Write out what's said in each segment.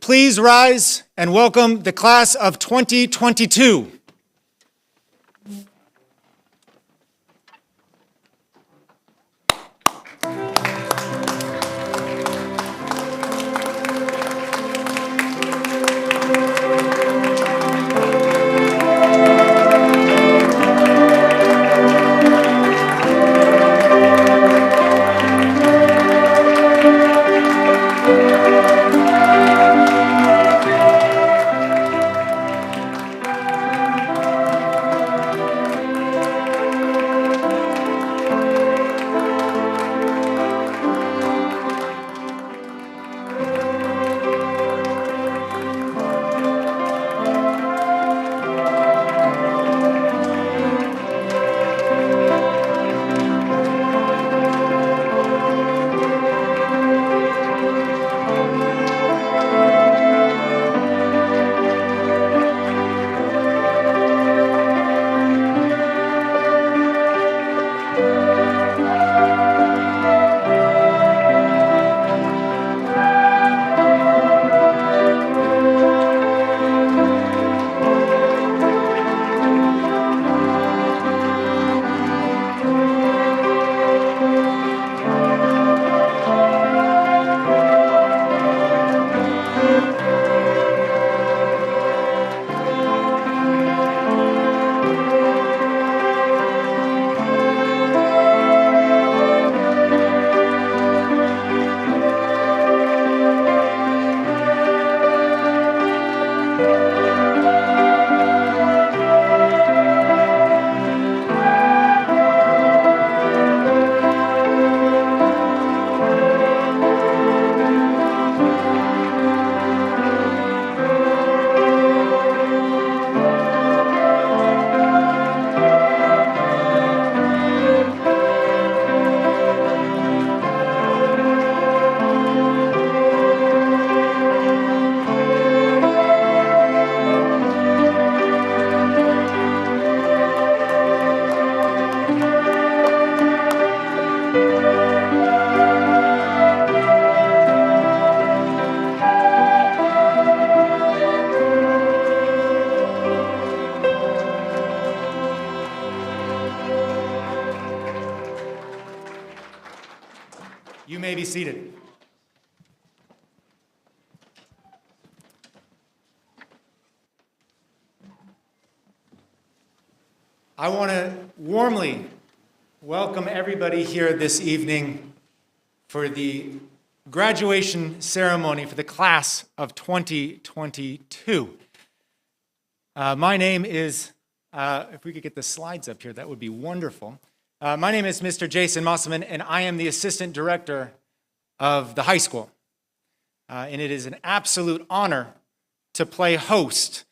Please rise and welcome the class of 2022. You may be seated. I want to warmly welcome everybody here this evening for the graduation ceremony for the class of 2022. My name is, if we could get the slides up here, that would be wonderful. My name is Mr. Jason Mosselman, and I am the assistant director of the high school. And it is an absolute honor to play host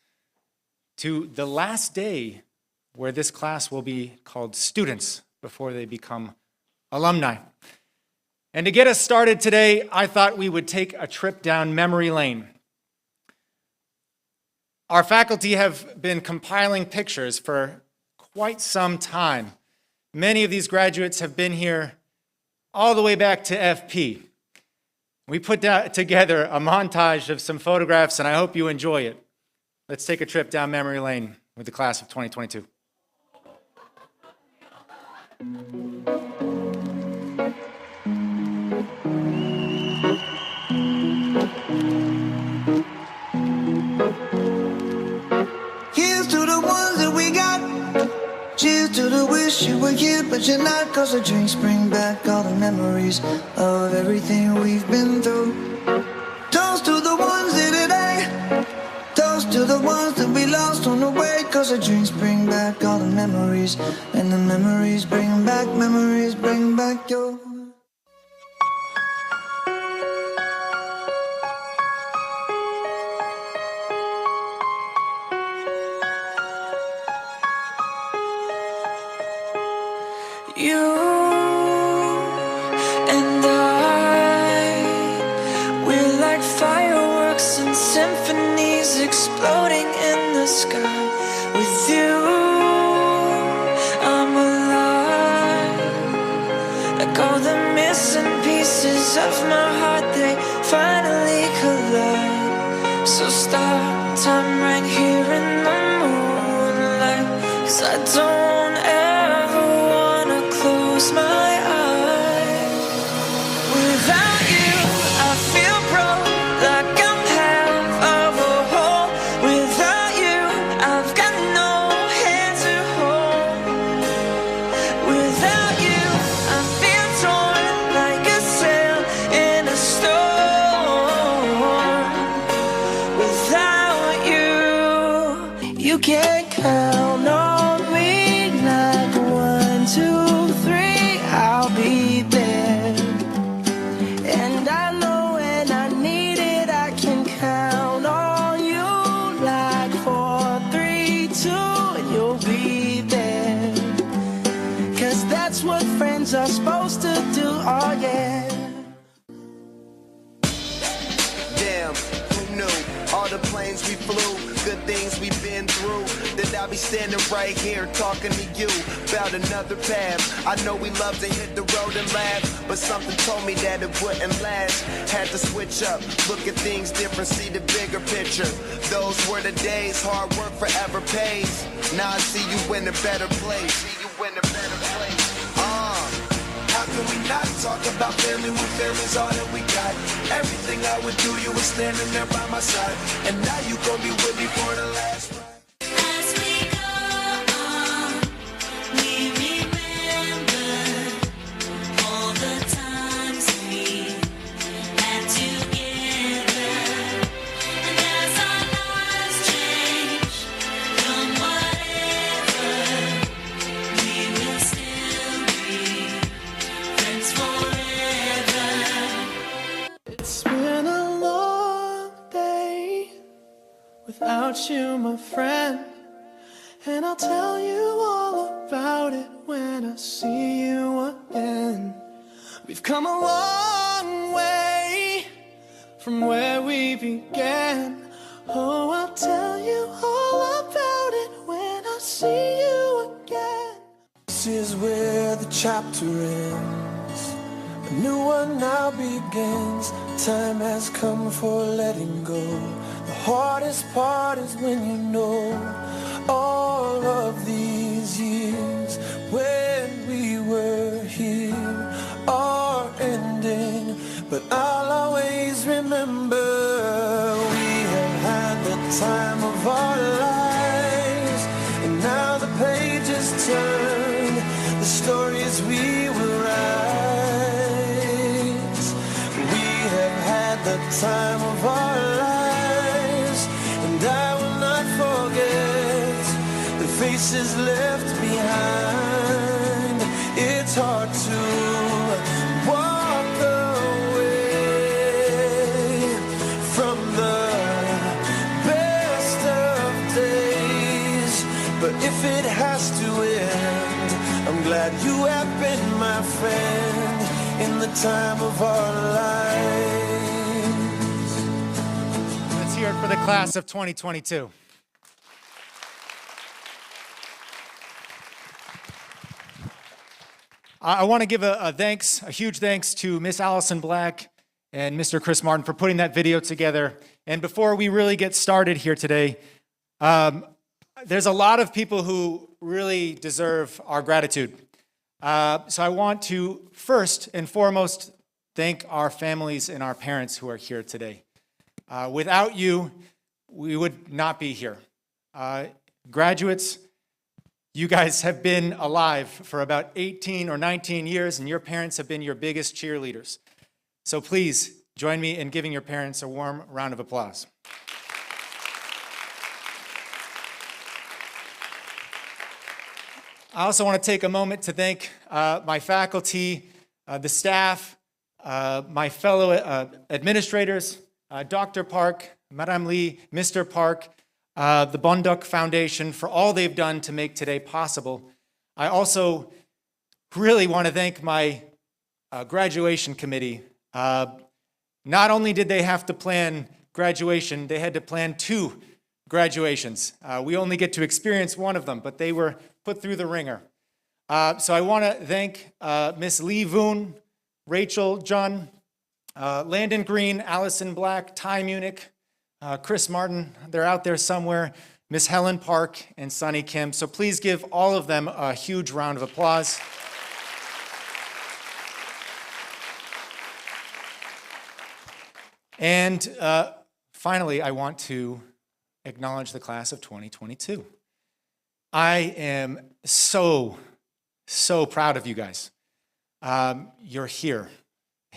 to the last day where this class will be called students before they become alumni. And to get us started today, I thought we would take a trip down memory lane. Our faculty have been compiling pictures for quite some time. Many of these graduates have been here all the way back to FP. We put together a montage of some photographs, and I hope you enjoy it. Let's take a trip down memory lane with the class of 2022. Here's to the ones that we got. Cheers to the wish you were here, but you're not. Cause the drinks bring back all the memories of everything we've been through. Toast to the ones here today. Toast to the ones that we lost on the way. Cause the drinks bring back all the memories. And the memories bring back your... You and I, we're like fireworks and symphonies exploding in the sky. With you, I'm alive. Like all the missing pieces of my heart, they finally collide. So start time right here in the moonlight, 'cause I don't ever wanna close my eyes. Without you, I feel broke, like I'm half of a whole. Without you, I've got no hand to hold. Without you, I feel torn like a sail in a storm. Without you, you can't count on me like 1, 2, 3, I'll be there. And I know when I need it, I can count on you like 4, 3, 2, and you'll be there. 'Cause that's what friends are supposed to do, oh yeah. Damn, who knew? All the planes we flew, good things we've been through. That I'll be standing right here talking to you about another path. I know we love to hit the road and laugh, but something told me that it wouldn't last. Had to switch up, look at things different, see the bigger picture. Those were the days, hard work forever pays. Now I see you in a better place. See you in a better place. How can we not talk about family when family's all that we got? Everything I would do, you were standing there by my side. And now you gon' be with me for the last ride. As we go on, we remember all the times we had together. And as our lives change from whatever, we will still be friends forever. It's been a long day without you, my friend. And I'll tell you all about it when I see you again. We've come a long way from where we began. Oh, I'll tell you all about it when I see you again. This is where the chapter ends. A new one now begins. Time has come for letting go. The hardest part is when you know all of these years when we were here are ending. But I'll always remember we have had the time of our lives. And now the pages turn, the stories we will write. We have had the time of our lives, and I will not forget the faces left behind. It's hard to walk away from the best of days, but if it has to end, I'm glad you have been my friend in the time of our lives. Let's hear it for the class of 2022. I want to give a huge thanks to Miss Allison Black and Mr. Chris Martin for putting that video together. And before we really get started here today, there's a lot of people who really deserve our gratitude. So I want to first and foremost thank our families and our parents who are here today. Without you, we would not be here. Graduates, you guys have been alive for about 18 or 19 years, and your parents have been your biggest cheerleaders. So please join me in giving your parents a warm round of applause. I also want to take a moment to thank my faculty, the staff, my fellow administrators, Dr. Park, Madame Lee, Mr. Park, the Bonduk Foundation for all they've done to make today possible. I also really want to thank my graduation committee. Not only did they have to plan graduation, they had to plan 2 graduations. We only get to experience one of them, but they were put through the ringer. So I want to thank Miss Lee Voon, Rachel John, Landon Green, Allison Black, Ty Munich, Chris Martin, they're out there somewhere, Miss Helen Park, and Sunny Kim. So please give all of them a huge round of applause. And finally, I want to acknowledge the class of 2022. I am so proud of you guys. You're here.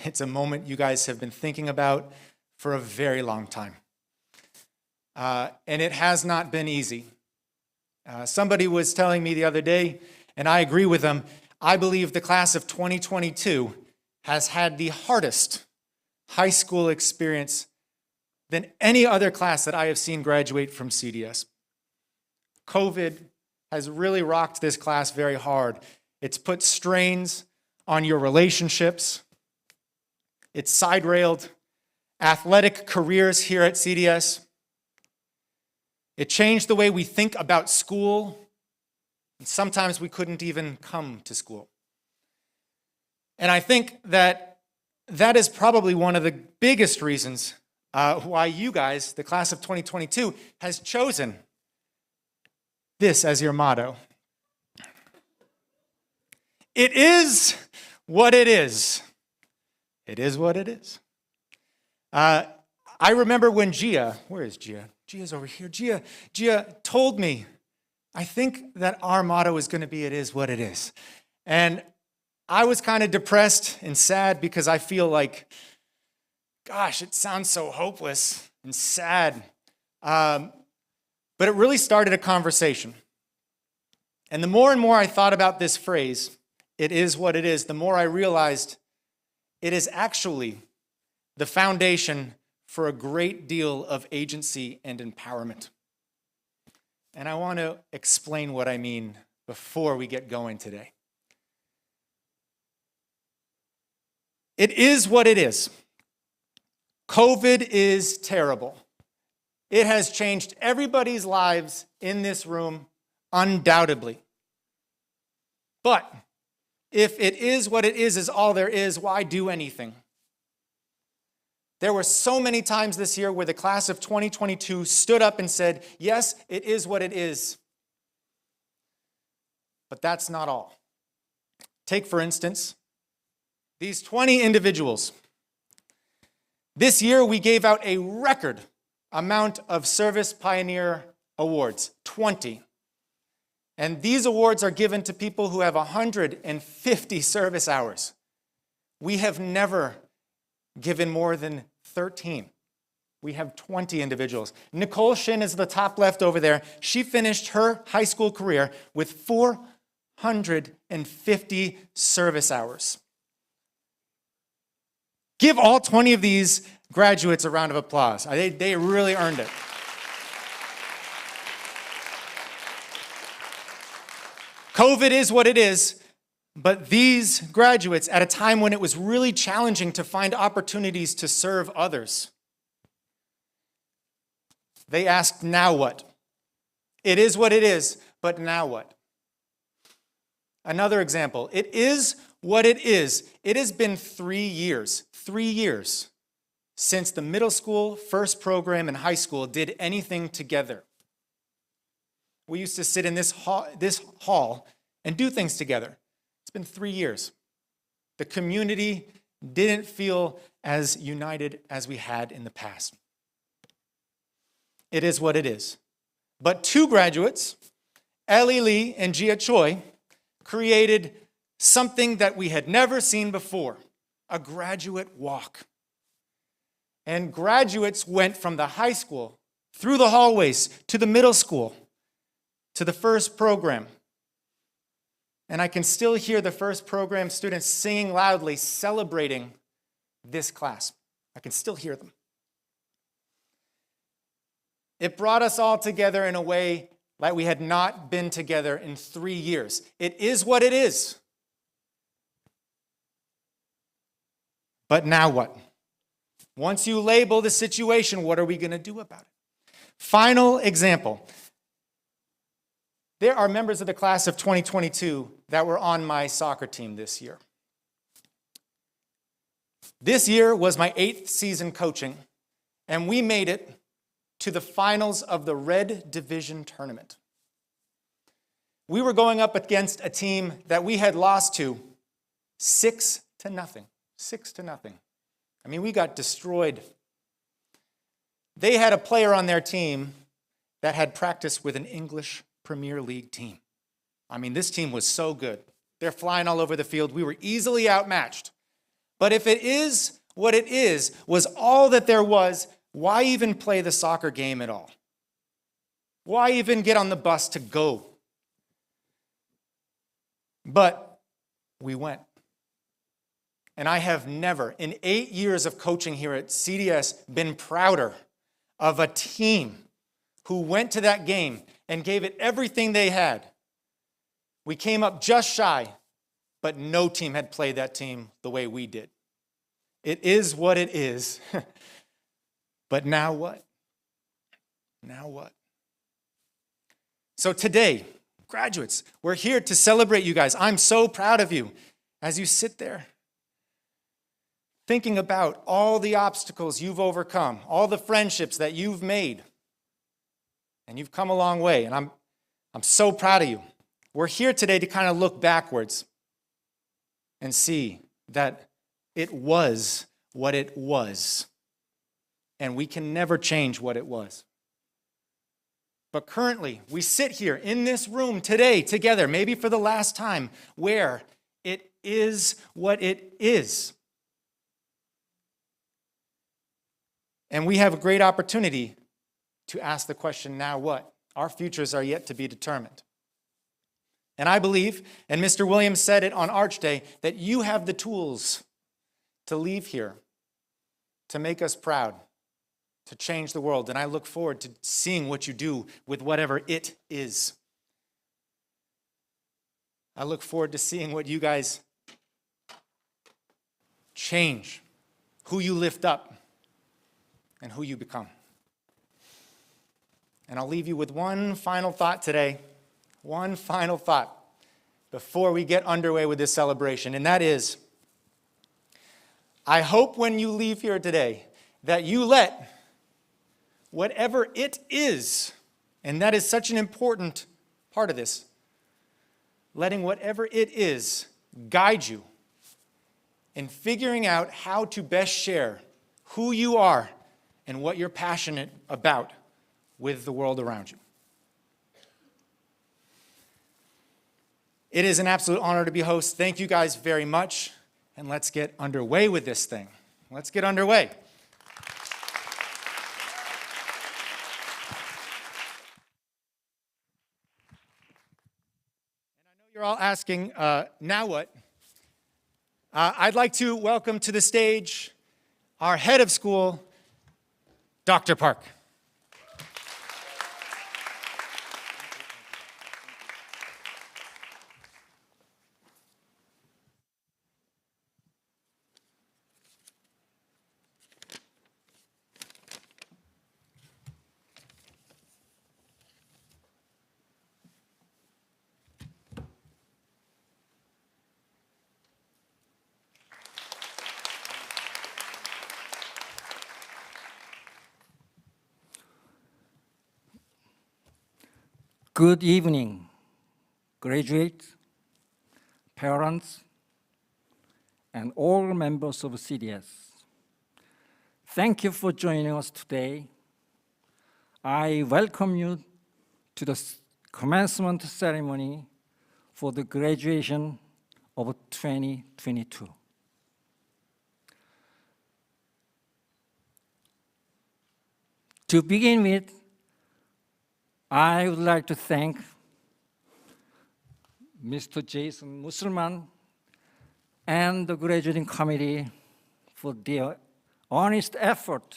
It's a moment you guys have been thinking about for a very long time. And it has not been easy. Somebody was telling me the other day, and I agree with them, I believe the class of 2022 has had the hardest high school experience than any other class that I have seen graduate from CDS. COVID has really rocked this class very hard. It's put strains on your relationships. It's side-railed athletic careers here at CDS. It changed the way we think about school, and sometimes we couldn't even come to school. And I think that is probably one of the biggest reasons why you guys, the class of 2022, has chosen this as your motto. It is what it is. It is what it is. I remember when Gia, where is Gia? Gia's over here. Gia told me, I think that our motto is going to be, it is what it is. And I was kind of depressed and sad because I feel like, gosh, it sounds so hopeless and sad. But it really started a conversation. And the more and more I thought about this phrase, it is what it is, the more I realized it is actually the foundation for a great deal of agency and empowerment. And I want to explain what I mean before we get going today. It is what it is. COVID is terrible. It has changed everybody's lives in this room, undoubtedly. But if it is what it is all there is, why do anything? There were so many times this year where the class of 2022 stood up and said, yes, it is what it is. But that's not all. Take, for instance, these 20 individuals. This year, we gave out a record amount of Service Pioneer Awards, 20. And these awards are given to people who have 150 service hours. We have never given more than 13. We have 20 individuals. Nicole Shin is the top left over there. She finished her high school career with 450 service hours. Give all 20 of these graduates a round of applause. They really earned it. COVID is what it is, but these graduates, at a time when it was really challenging to find opportunities to serve others, they asked, now what? It is what it is, but now what? Another example, it is what it is. It has been 3 years since the middle school, first program, and high school did anything together. We used to sit in this hall and do things together. It's been 3 years. The community didn't feel as united as we had in the past. It is what it is. But 2 graduates, Ellie Lee and Gia Choi, created something that we had never seen before, a graduate walk. And graduates went from the high school, through the hallways, to the middle school, to the first program. And I can still hear the first program students singing loudly, celebrating this class. I can still hear them. It brought us all together in a way like we had not been together in 3 years. It is what it is. But now what? Once you label the situation, what are we going to do about it? Final example. There are members of the class of 2022 that were on my soccer team this year. This year was my 8th season coaching, and we made it to the finals of the Red Division tournament. We were going up against a team that we had lost to 6-0. 6-0. I mean, we got destroyed. They had a player on their team that had practiced with an English Premier League team. I mean, this team was so good. They're flying all over the field. We were easily outmatched. But if it is what it is, was all that there was, why even play the soccer game at all? Why even get on the bus to go? But we went. And I have never, in 8 years of coaching here at CDS, been prouder of a team who went to that game and gave it everything they had. We came up just shy, but no team had played that team the way we did. It is what it is. But now what? Now what? So today, graduates, we're here to celebrate you guys. I'm so proud of you as you sit there thinking about all the obstacles you've overcome, all the friendships that you've made. And you've come a long way, and I'm so proud of you. We're here today to kind of look backwards and see that it was what it was, and we can never change what it was. But currently, we sit here in this room today together, maybe for the last time, where it is what it is. And we have a great opportunity to ask the question, now what? Our futures are yet to be determined. And I believe, and Mr. Williams said it on Arch Day, that you have the tools to leave here, to make us proud, to change the world. And I look forward to seeing what you do with whatever it is. I look forward to seeing what you guys change, who you lift up, and who you become. And I'll leave you with one final thought today, one final thought before we get underway with this celebration, and that is, I hope when you leave here today that you let whatever it is, and that is such an important part of this, letting whatever it is guide you in figuring out how to best share who you are and what you're passionate about with the world around you. It is an absolute honor to be host. Thank you guys very much, and let's get underway with this thing. Let's get underway. And I know you're all asking, now what? I'd like to welcome to the stage our head of school, Dr. Park. Good evening, graduates, parents, and all members of CDS. Thank you for joining us today. I welcome you to the commencement ceremony for the graduation of 2022. To begin with, I would like to thank Mr. Jason Musselman and the graduating committee for their honest effort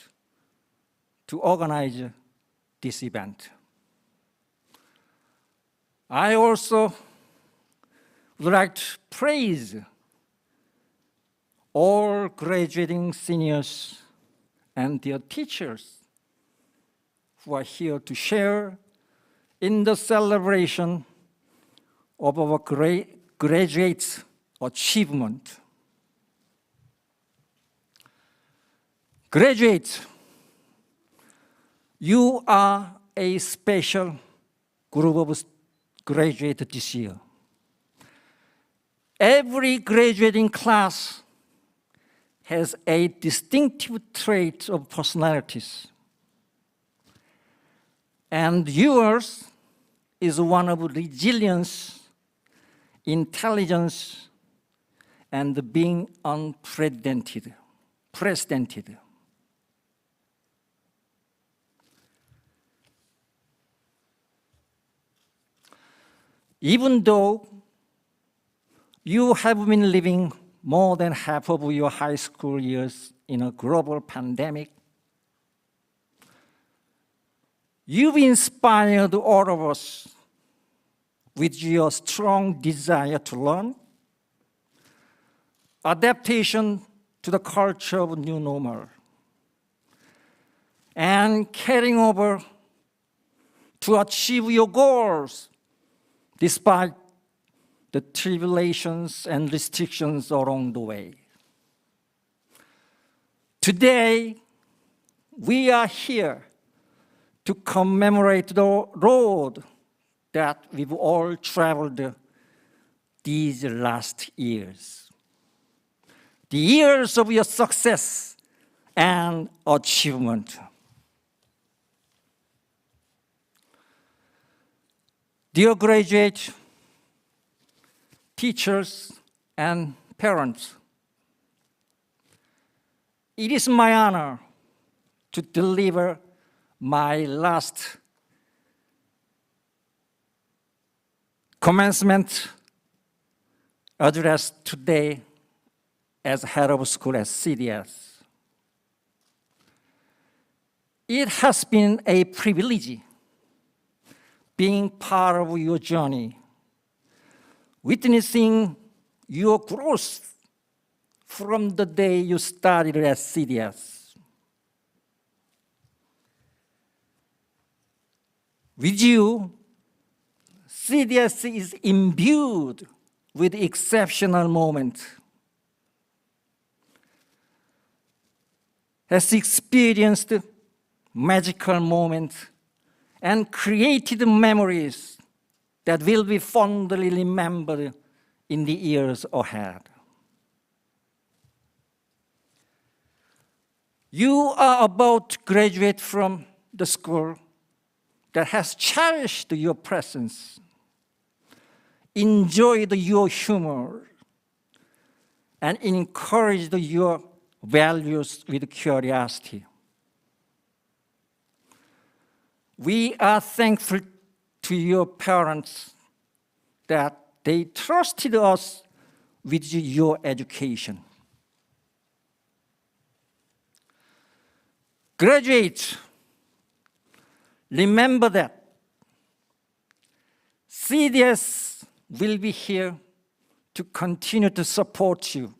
to organize this event. I also would like to praise all graduating seniors and their teachers who are here to share in the celebration of our graduates' achievement. Graduates, You are a special group of graduates this year. Every graduating class has a distinctive trait of personalities. And yours is one of resilience, intelligence, and being unprecedented. Even though you have been living more than half of your high school years in a global pandemic, you've inspired all of us with your strong desire to learn, adaptation to the culture of new normal, and carrying over to achieve your goals despite the tribulations and restrictions along the way. Today, we are here to commemorate the road that we've all traveled these last years. The years of your success and achievement. Dear graduates, teachers, and parents, it is my honor to deliver my last commencement address today as head of school at CDS. It has been a privilege being part of your journey, witnessing your growth from the day you started at CDS. With you, CDS is imbued with exceptional moments, has experienced magical moments, and created memories that will be fondly remembered in the years ahead. You are about to graduate from the school that has cherished your presence, enjoyed your humor, and encouraged your values with curiosity. We are thankful to your parents that they trusted us with your education. Graduates, remember that CDS will be here to continue to support you,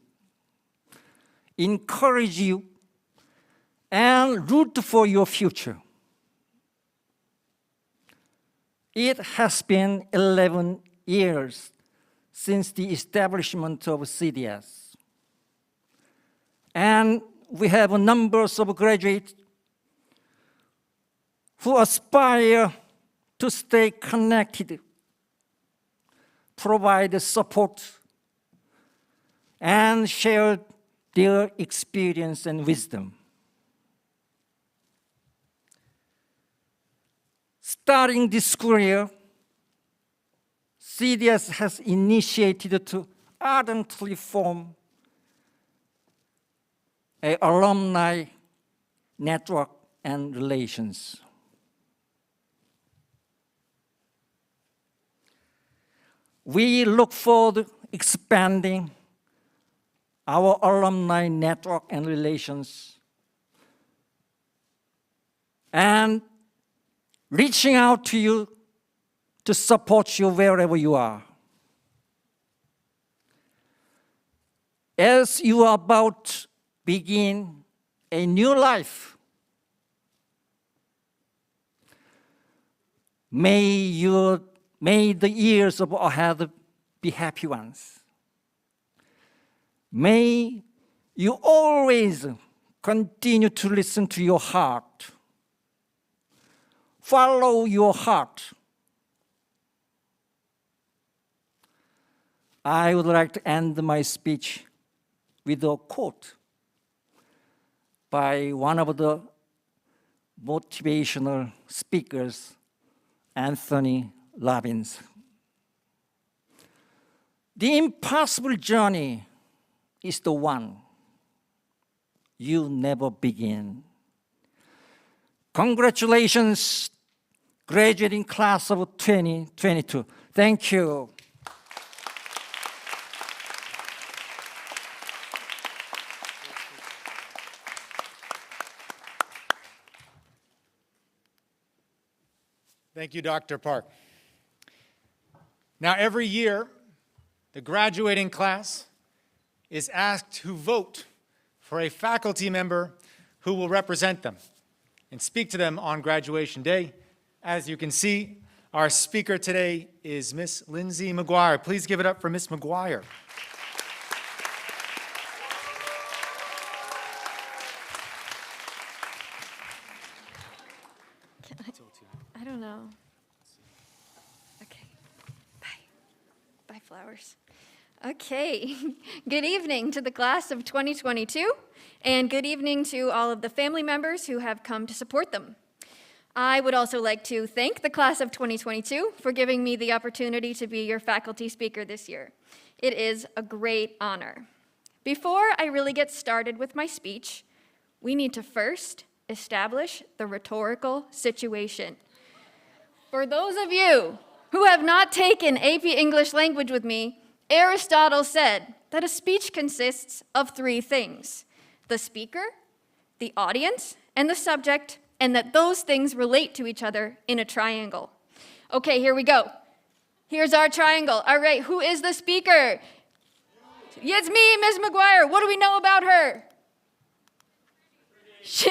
encourage you, and root for your future. It has been 11 years since the establishment of CDS. And we have numbers of graduates who aspire to stay connected, provide support, and share their experience and wisdom. Starting this school year, CDS has initiated to ardently form an alumni network and relations. We look forward to expanding our alumni network and relations and reaching out to you to support you wherever you are. As you are about to begin a new life, may the years ahead be happy ones. May you always continue to listen to your heart, follow your heart. I would like to end my speech with a quote by one of the motivational speakers, Anthony Robbins. The impossible journey is the one you never begin. Congratulations, graduating class of 2022. Thank you. Thank you, Dr. Park. Now, every year, the graduating class is asked to vote for a faculty member who will represent them and speak to them on graduation day. As you can see, our speaker today is Miss Lindsay McGuire. Please give it up for Miss McGuire. I don't know. Okay. Bye. Bye, flowers. Okay. Good evening to the class of 2022, and good evening to all of the family members who have come to support them. I would also like to thank the class of 2022 for giving me the opportunity to be your faculty speaker this year. It is a great honor. Before I really get started with my speech, we need to first establish the rhetorical situation. For those of you who have not taken AP English language with me, Aristotle said that a speech consists of three things: the speaker, the audience, and the subject, and that those things relate to each other in a triangle. Okay, here we go. Here's our triangle. All right, who is the speaker? It's me, Ms. McGuire. What do we know about her?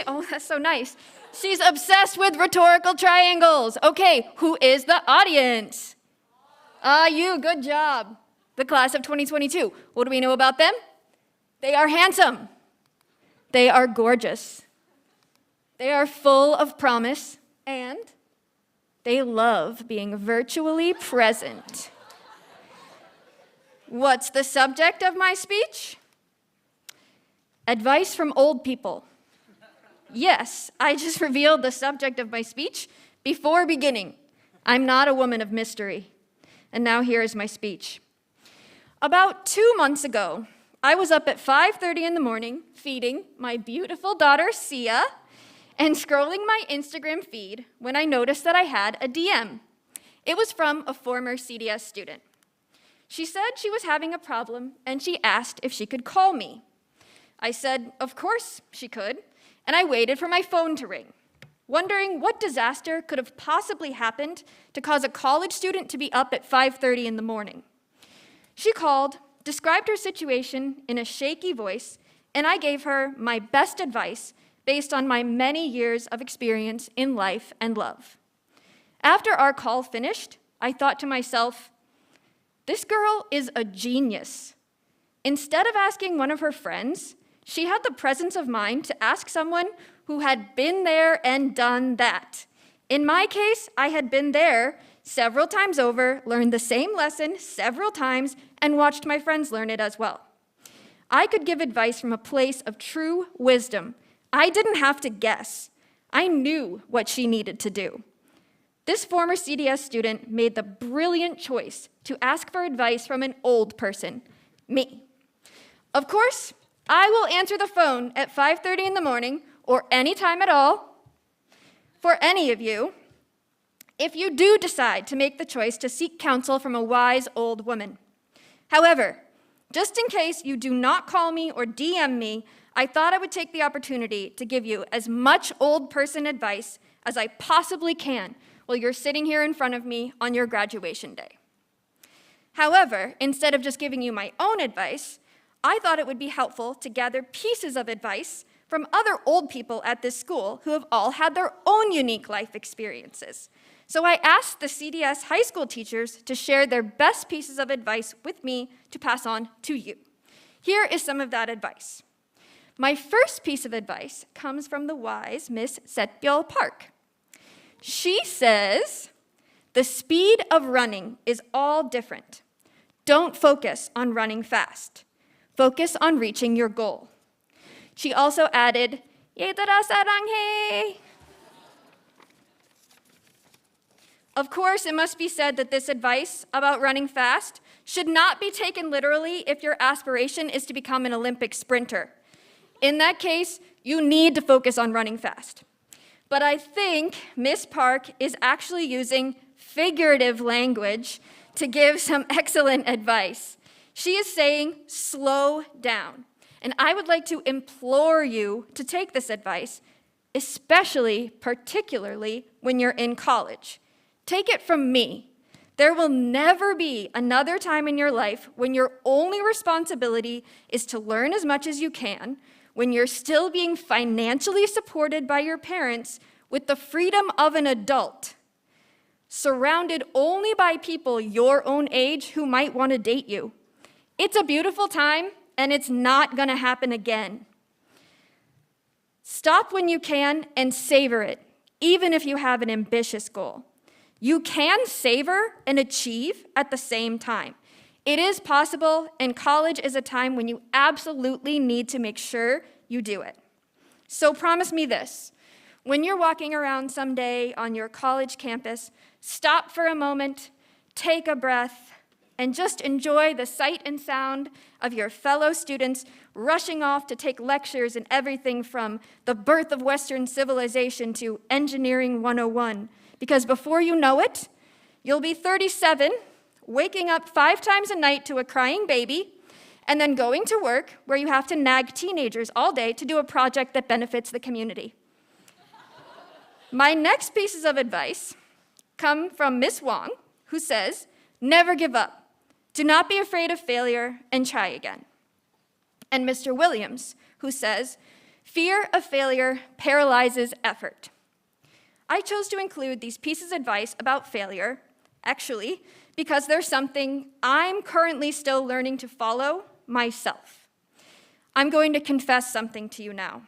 Oh, that's so nice. She's obsessed with rhetorical triangles. Okay, who is the audience? You, good job. The class of 2022. What do we know about them? They are handsome. They are gorgeous. They are full of promise, and they love being virtually present. What's the subject of my speech? Advice from old people. Yes, I just revealed the subject of my speech before beginning. I'm not a woman of mystery. And now here is my speech. About 2 months ago, I was up at 5:30 in the morning feeding my beautiful daughter, Sia, and scrolling my Instagram feed when I noticed that I had a DM. It was from a former CDS student. She said she was having a problem, and she asked if she could call me. I said, of course she could, and I waited for my phone to ring, wondering what disaster could have possibly happened to cause a college student to be up at 5:30 in the morning. She called, described her situation in a shaky voice, and I gave her my best advice based on my many years of experience in life and love. After our call finished, I thought to myself, this girl is a genius. Instead of asking one of her friends, she had the presence of mind to ask someone who had been there and done that. In my case, I had been there several times over, learned the same lesson several times, and watched my friends learn it as well. I could give advice from a place of true wisdom. I didn't have to guess. I knew what she needed to do. This former CDS student made the brilliant choice to ask for advice from an old person, me. Of course, I will answer the phone at 5:30 in the morning or any time at all for any of you if you do decide to make the choice to seek counsel from a wise old woman. However, just in case you do not call me or DM me, I thought I would take the opportunity to give you as much old person advice as I possibly can while you're sitting here in front of me on your graduation day. However, instead of just giving you my own advice, I thought it would be helpful to gather pieces of advice from other old people at this school who have all had their own unique life experiences. So I asked the CDS high school teachers to share their best pieces of advice with me to pass on to you. Here is some of that advice. My first piece of advice comes from the wise Miss Setbyul Park. She says, the speed of running is all different. Don't focus on running fast. Focus on reaching your goal. She also added, 얘들아 사랑해. Of course, it must be said that this advice about running fast should not be taken literally if your aspiration is to become an Olympic sprinter. In that case, you need to focus on running fast. But I think Miss Park is actually using figurative language to give some excellent advice. She is saying, slow down. And I would like to implore you to take this advice, especially, particularly, when you're in college. Take it from me. There will never be another time in your life when your only responsibility is to learn as much as you can, when you're still being financially supported by your parents with the freedom of an adult, surrounded only by people your own age who might want to date you. It's a beautiful time, and it's not going to happen again. Stop when you can and savor it, even if you have an ambitious goal. You can savor and achieve at the same time. It is possible, and college is a time when you absolutely need to make sure you do it. So promise me this. When you're walking around someday on your college campus, stop for a moment, take a breath, and just enjoy the sight and sound of your fellow students rushing off to take lectures in everything from the birth of Western civilization to engineering 101. Because before you know it, you'll be 37, waking up 5 times a night to a crying baby, and then going to work where you have to nag teenagers all day to do a project that benefits the community. My next pieces of advice come from Miss Wong, who says, never give up. Do not be afraid of failure and try again. And Mr. Williams, who says, fear of failure paralyzes effort. I chose to include these pieces of advice about failure, actually, because there's something I'm currently still learning to follow myself. I'm going to confess something to you now.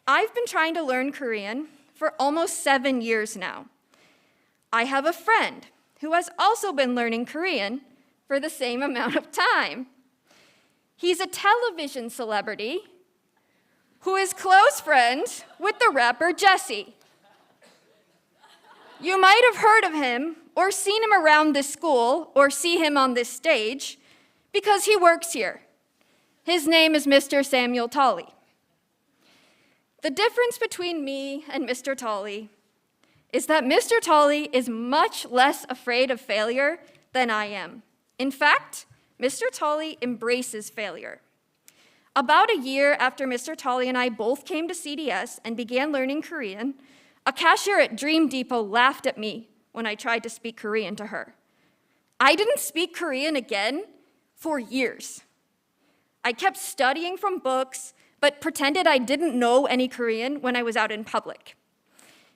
I've been trying to learn Korean for almost 7 years now. I have a friend who has also been learning Korean for the same amount of time. He's a television celebrity who is close friends with the rapper Jessie. You might have heard of him or seen him around this school or see him on this stage because he works here. His name is Mr. Samuel Tolley. The difference between me and Mr. Tolley is that Mr. Tolley is much less afraid of failure than I am. In fact, Mr. Tolley embraces failure. About a year after Mr. Tolley and I both came to CDS and began learning Korean, a cashier at Dream Depot laughed at me when I tried to speak Korean to her. I didn't speak Korean again for years. I kept studying from books, but pretended I didn't know any Korean when I was out in public.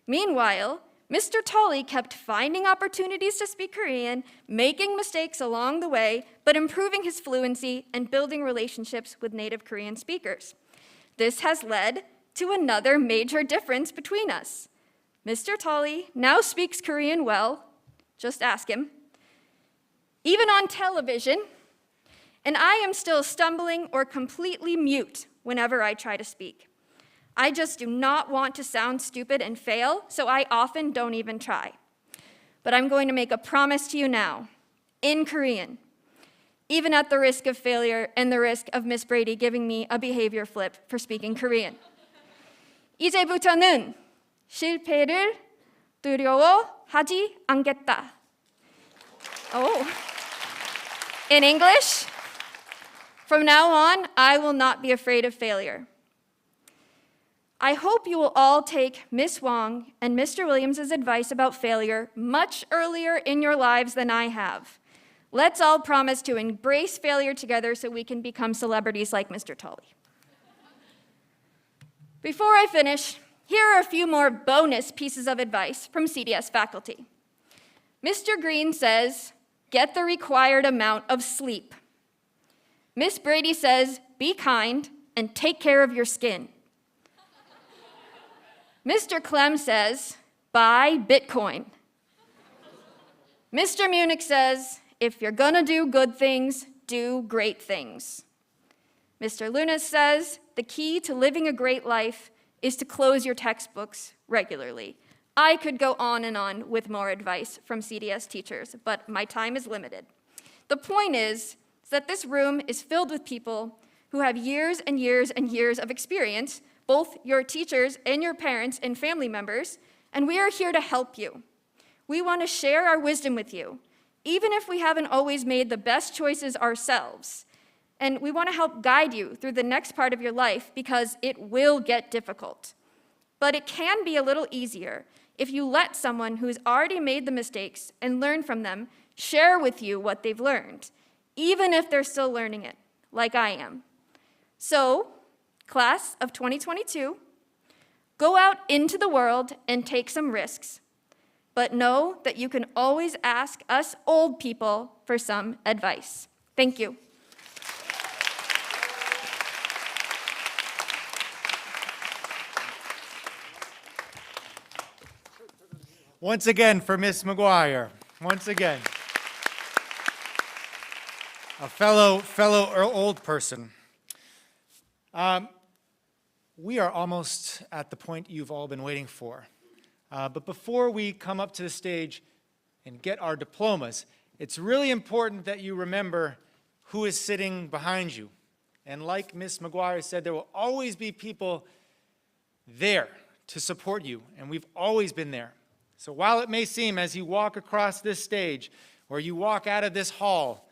Meanwhile, Mr. Tolley kept finding opportunities to speak Korean, making mistakes along the way, but improving his fluency and building relationships with native Korean speakers. This has led to another major difference between us. Mr. Tolley now speaks Korean well, just ask him, even on television, and I am still stumbling or completely mute whenever I try to speak. I just do not want to sound stupid and fail, so I often don't even try. But I'm going to make a promise to you now, in Korean, even at the risk of failure and the risk of Miss Brady giving me a behavior flip for speaking 이제부터는 실패를 두려워하지 않겠다. Oh. In English, from now on, I will not be afraid of failure. I hope you will all take Miss Wong and Mr. Williams' advice about failure much earlier in your lives than I have. Let's all promise to embrace failure together so we can become celebrities like Mr. Tolley. Before I finish, here are a few more bonus pieces of advice from CDS faculty. Mr. Green says, get the required amount of sleep. Miss Brady says, be kind and take care of your skin. Mr. Clem says, buy Bitcoin. Mr. Munich says, if you're gonna do good things, do great things. Mr. Lunas says, the key to living a great life is to close your textbooks regularly. I could go on and on with more advice from CDS teachers, but my time is limited. The point is that this room is filled with people who have years and years and years of experience, both your teachers and your parents and family members, and we are here to help you. We want to share our wisdom with you, even if we haven't always made the best choices ourselves. And we want to help guide you through the next part of your life because it will get difficult. But it can be a little easier if you let someone who's already made the mistakes and learned from them share with you what they've learned, even if they're still learning it, like I am. So, class of 2022, go out into the world and take some risks, but know that you can always ask us old people for some advice. Thank you. Once again for Miss McGuire. Once again. A fellow old person. We are almost at the point you've all been waiting for. But before we come up to the stage and get our diplomas, it's really important that you remember who is sitting behind you. And like Miss McGuire said, there will always be people there to support you, and we've always been there. So while it may seem as you walk across this stage or you walk out of this hall,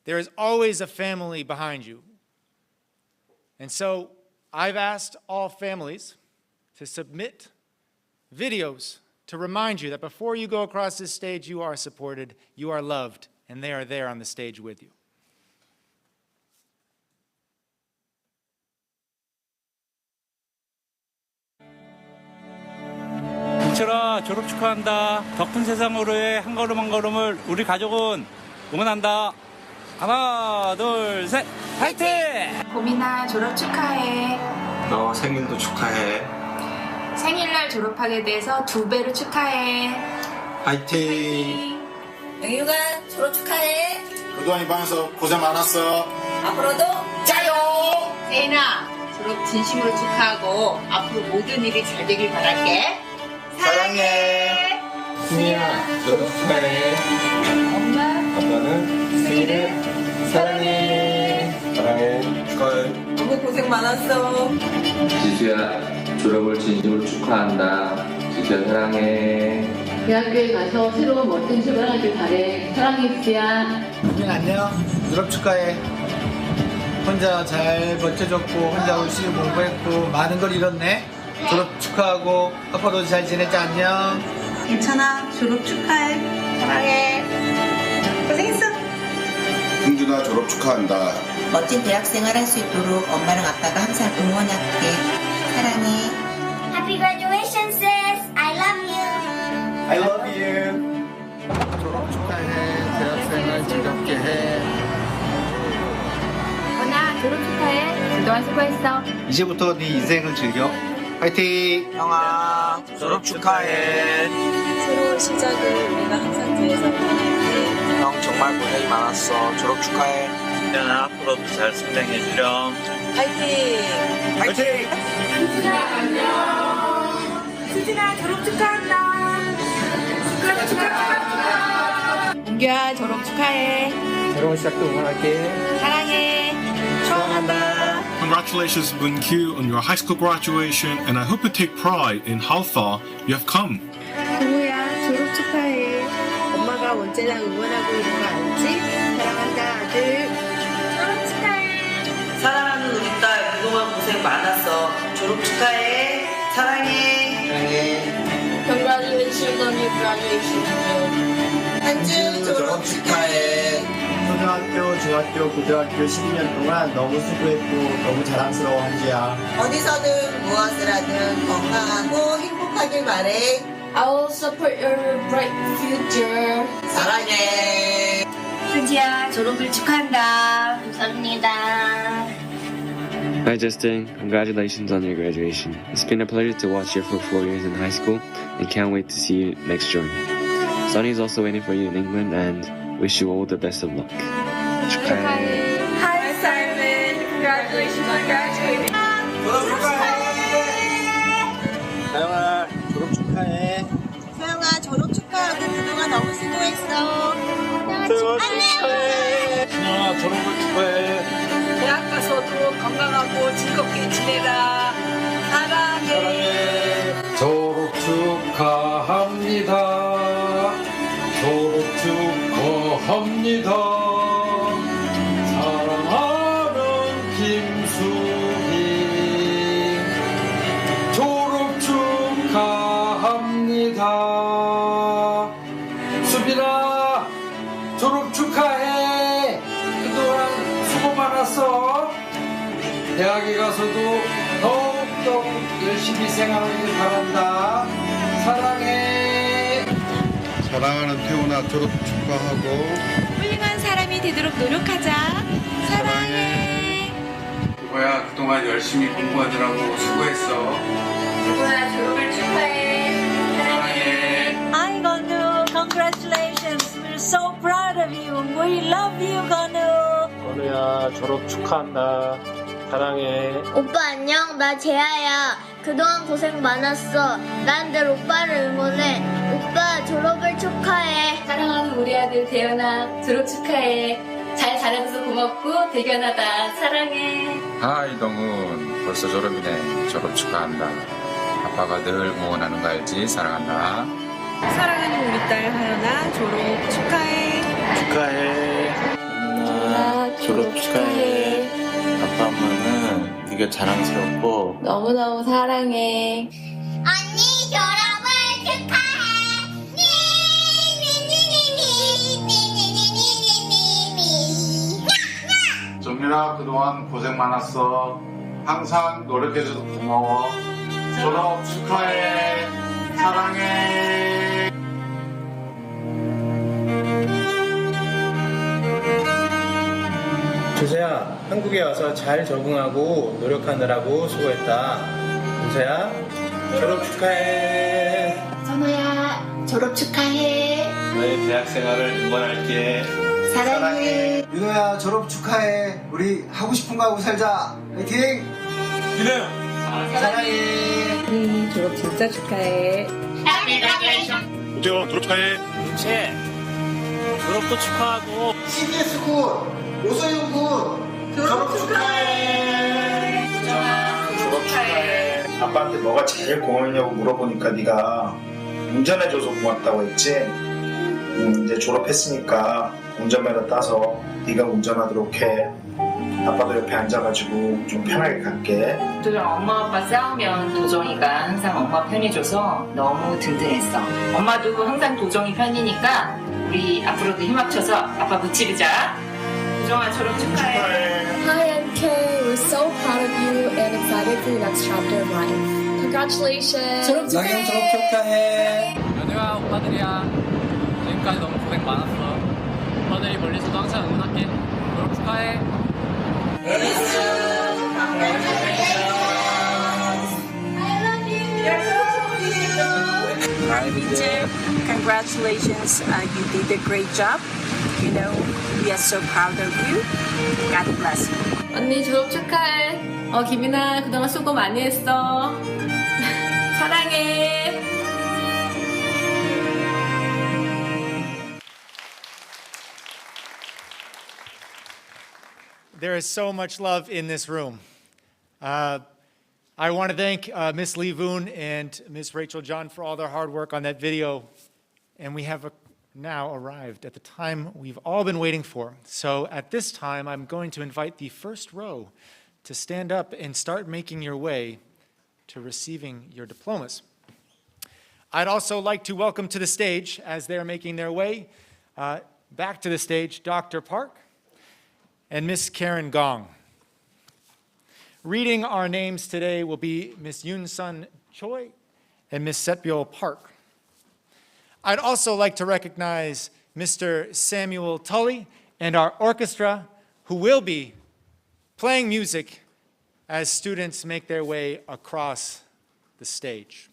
there is always a family behind you. And so I've asked all families to submit videos to remind you that before you go across this stage, you are supported, you are loved, and they are there on the stage with you. 민철아, 졸업 축하한다. 덕분 세상으로의 한 걸음 한 걸음을 우리 가족은 응원한다. 하나, 둘, 셋, 파이팅! 고민아 졸업 축하해. 너 생일도 축하해. 생일날 졸업하게 돼서 2배로 축하해. 파이팅! 영유가 졸업 축하해. 그동안 이방에서 고생 많았어. 앞으로도 짜요. 세인아 졸업 진심으로 축하하고 앞으로 모든 일이 잘 되길 바랄게. 사랑해. 승희야, 졸업 축하해. 아빠는 승희를 사랑해. 축하해. 너무 고생 많았어. 지수야, 졸업을 진심으로 축하한다. 지수야, 사랑해. 대학교에 가서 새로운 멋진 생활을 하길 바래. 사랑해, 지수야. 우린 안녕. 졸업 축하해. 혼자 잘 버텨줬고 혼자 열심히 공부했고 많은 걸 잃었네. 졸업 축하하고 앞으로도 잘 지내자. 안녕. 괜찮아. 졸업 축하해. 사랑해. 고생했어. 승준아, 졸업 축하한다. 멋진 대학생활 할 수 있도록 엄마랑 아빠가 항상 응원할게. 사랑해. Happy graduation, sis. I love you. I love you. 졸업 축하해. 대학생활 즐겁게 해. 원아, 졸업 축하해. 그동안 수고했어. 이제부터 네 인생을 즐겨. 파이팅. 형아, 졸업 축하해. 새로운 시작을 우리가 항상 뒤에서 응원할게. 형 정말 고생이 많았어. 졸업 축하해. 태연아, 앞으로도 잘 성장해주렴. 파이팅. 파이팅! 수진아 졸업 축하한다. 은규야 졸업 축하해. 새로운 시작도 응원할게. 사랑해. 추억한다. Congratulations, Moon-kyu, on your high school graduation, and I hope you take pride in how far you have come. 동우야 졸업 축하해. 엄마가 언제나 응원하고 있는 거 알지? 사랑한다 아들. 졸업 축하해. 사랑하는 우리 딸 그동안 고생 많았어. 졸업 축하해. 사랑해. 사랑해. Congratulations on your graduation. 한주 졸업 축하해. 초등학교, 중학교, 고등학교 12년 동안 너무 수고했고 너무 자랑스러워 한지야. 어디서든 무엇을 하든 건강하고 행복하길 바래. I will support your bright future. 사랑해. 수지야 졸업을 축하한다. 감사합니다. Hi Justin, congratulations on your graduation. It's been a pleasure to watch you for 4 years in high school and can't wait to see you next journey. Sonny is also waiting for you in England and wish you all the best of luck. 축하해. Hi Simon, congratulations on graduating. 다영아 졸업 축하해. 소영아 졸업 축하하고 그동안 너무 수고했어. 소영아 졸업 축하해. 신영아 졸업을 축하해. 대학 가서도 건강하고 즐겁게 지내라. 사랑해. 졸업 축하합니다. 졸업 축하합니다. 사랑하는 김수희 졸업 축하합니다. 수빈아 졸업 축하해. 그동안 수고 많았어. 대학에 가서도 더욱더 열심히 생활하길 바란다. 사랑해. 사랑하는 태훈아 졸업 축하하고 훌륭한 사람이 되도록 노력하자. 사랑해. 이거야 그동안 열심히 공부하느라고 수고했어. 누구야 졸업을 축하해. 사랑해. Hi 건우, congratulations. We're so proud of you. We love you 건우. 건우야 졸업 축하한다. 사랑해. 오빠 안녕, 나 재아야. 그동안 고생 많았어. 난 늘 오빠를 응원해. 오빠 졸업을 축하해. 사랑하는 우리 아들 대현아 졸업 축하해. 잘 자라줘서 고맙고 대견하다. 사랑해. 이동훈 벌써 졸업이네. 졸업 축하한다. 아빠가 늘 응원하는 거 알지? 사랑한다. 사랑하는 우리 딸 하연아 졸업 축하해. 축하해. 누나 졸업 축하해. 아빠 엄마는 네가 자랑스럽고 너무너무 사랑해. 언니 졸업을 축하해. 정민아 그동안 고생 많았어. 항상 노력해줘서 고마워. 졸업 축하해. 사랑해. 주서야 한국에 와서 잘 적응하고 노력하느라고 수고했다. 윤서야 졸업 축하해. 선우야 졸업 축하해. 너의 대학생활을 응원할게. 사랑해. 윤호야 졸업 축하해. 우리 하고 싶은 거 하고 살자. 화이팅. 기대요. 사랑해. 졸업 진짜 축하해. Happy graduation. 우재원 졸업 축하해. 윤채 졸업도 축하하고. CBS 군 오소영 군 졸업 축하해. 졸업 축하해. 아빠한테 뭐가 제일 고맙냐고 물어보니까 네가 운전해줘서 고맙다고 했지. 이제 졸업했으니까 운전면허 따서 네가 운전하도록 해. 아빠도 옆에 앉아가지고 좀 편하게 갈게. 도정 엄마 아빠 싸우면 도정이가 항상 엄마 편해줘서 너무 든든했어. 엄마도 항상 도정이 편이니까 우리 앞으로도 힘 합쳐서 아빠 무찌르자. 도정아 졸업 축하해. Hi MK, we're so proud of you and excited for your next chapter of life. Congratulations. 졸업 축하해. 연우야 오빠들이야. 지금까지 너무 고생 많았어. 오빠들이 멀리서도 항상 응원할게. 졸업 축하해. Congratulations, you did a great job. You know, we are so proud of you. God bless you. 언니 졸업 축하해. 김이나 그동안 수고 많이 했어. 사랑해. There is so much love in this room. I want to thank Miss Lee Voon and Miss Rachel John for all their hard work on that video. And we have now arrived at the time we've all been waiting for. So at this time, I'm going to invite the first row to stand up and start making your way to receiving your diplomas. I'd also like to welcome to the stage, as they're making their way back to the stage, Dr. Park and Miss Karen Gong. Reading our names today will be Miss Yoon Sun Choi and Miss Setbyul Park. I'd also like to recognize Mr. Samuel Tully and our orchestra, who will be playing music as students make their way across the stage.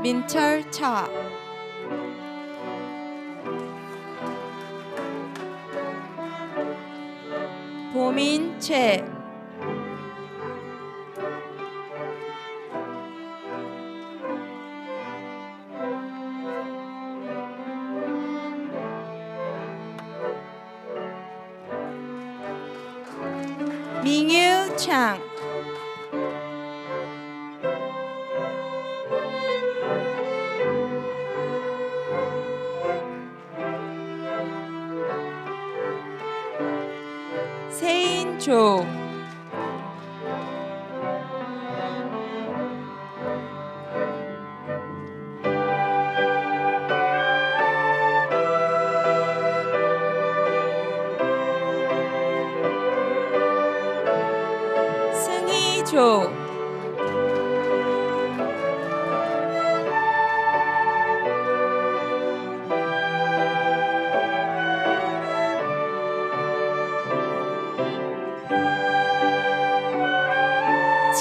민철차 보민채 민유창 세인조 승희조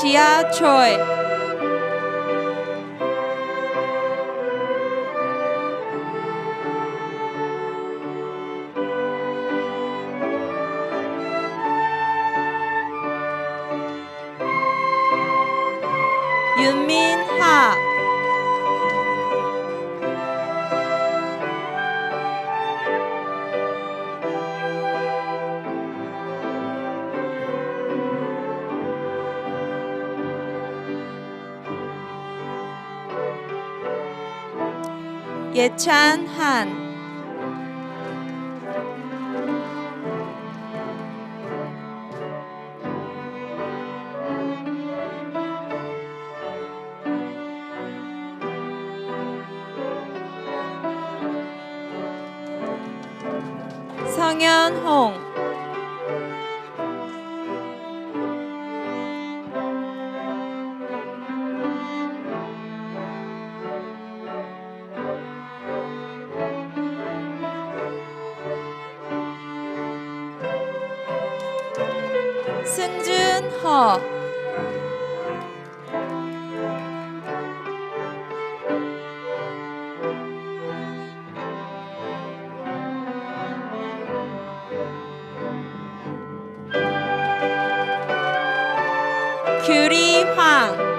지하철 윤민하 예찬한 성현홍 승준허 규리황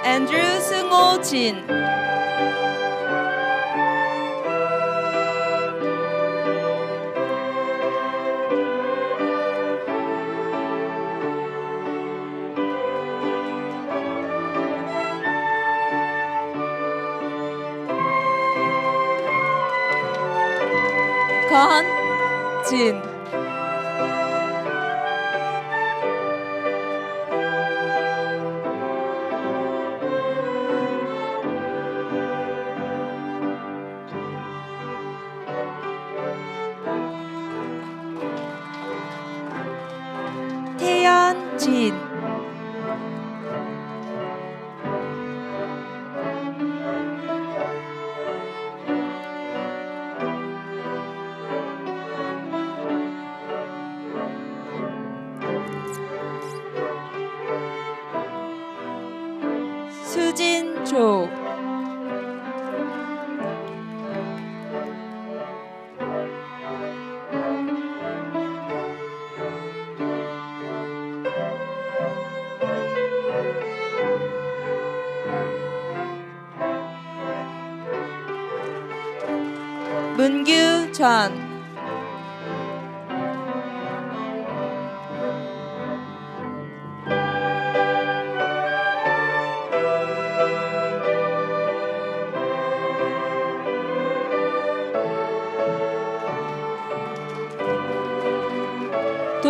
앤드루 승호진 건진 태연진 수진조 문규전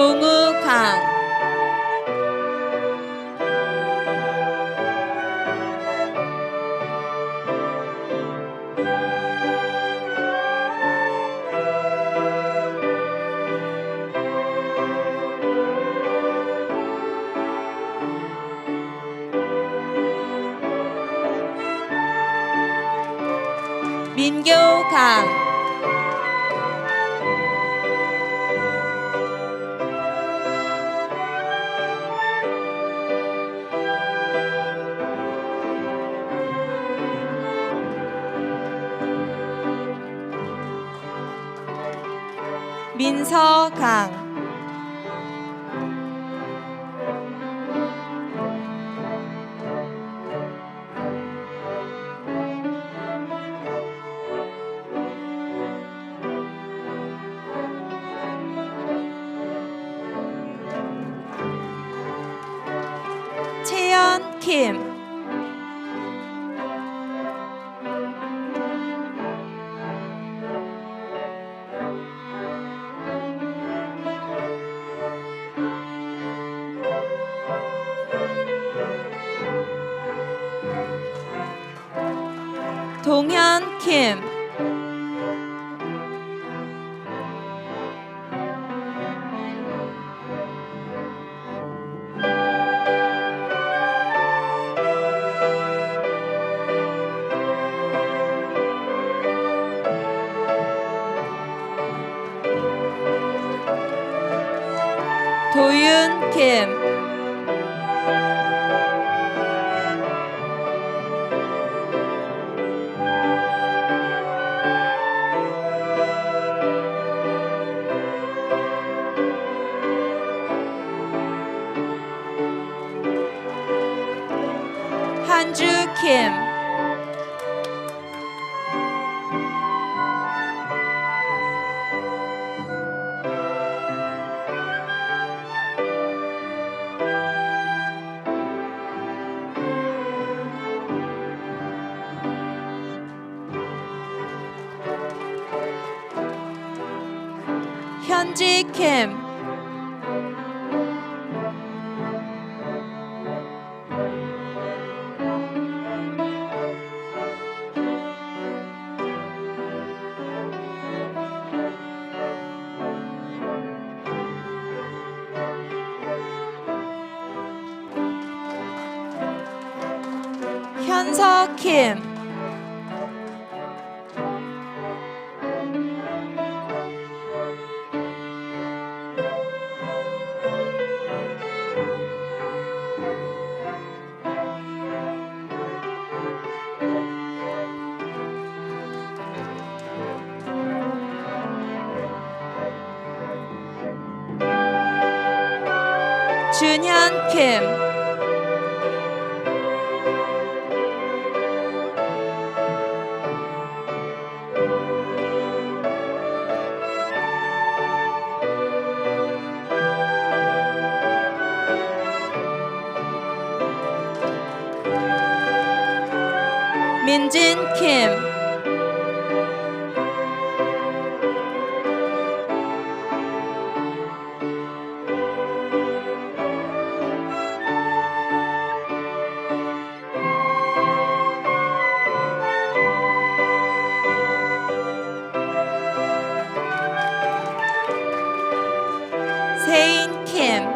종우강 민교강 민서강 채연킴 동현킴 도윤킴 한주킴 현지킴 현석킴 준현킴 민진킴 세인킴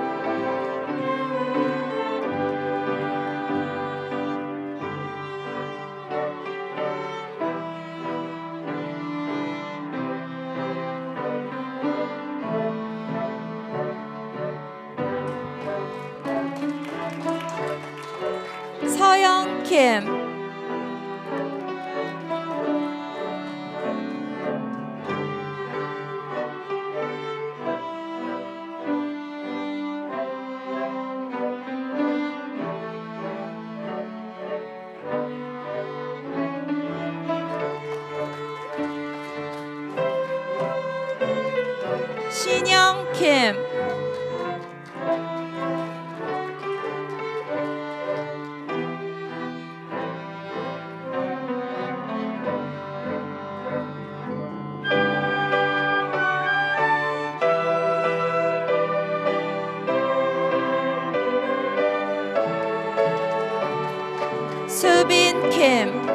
서영킴 신영킴 수빈 킴,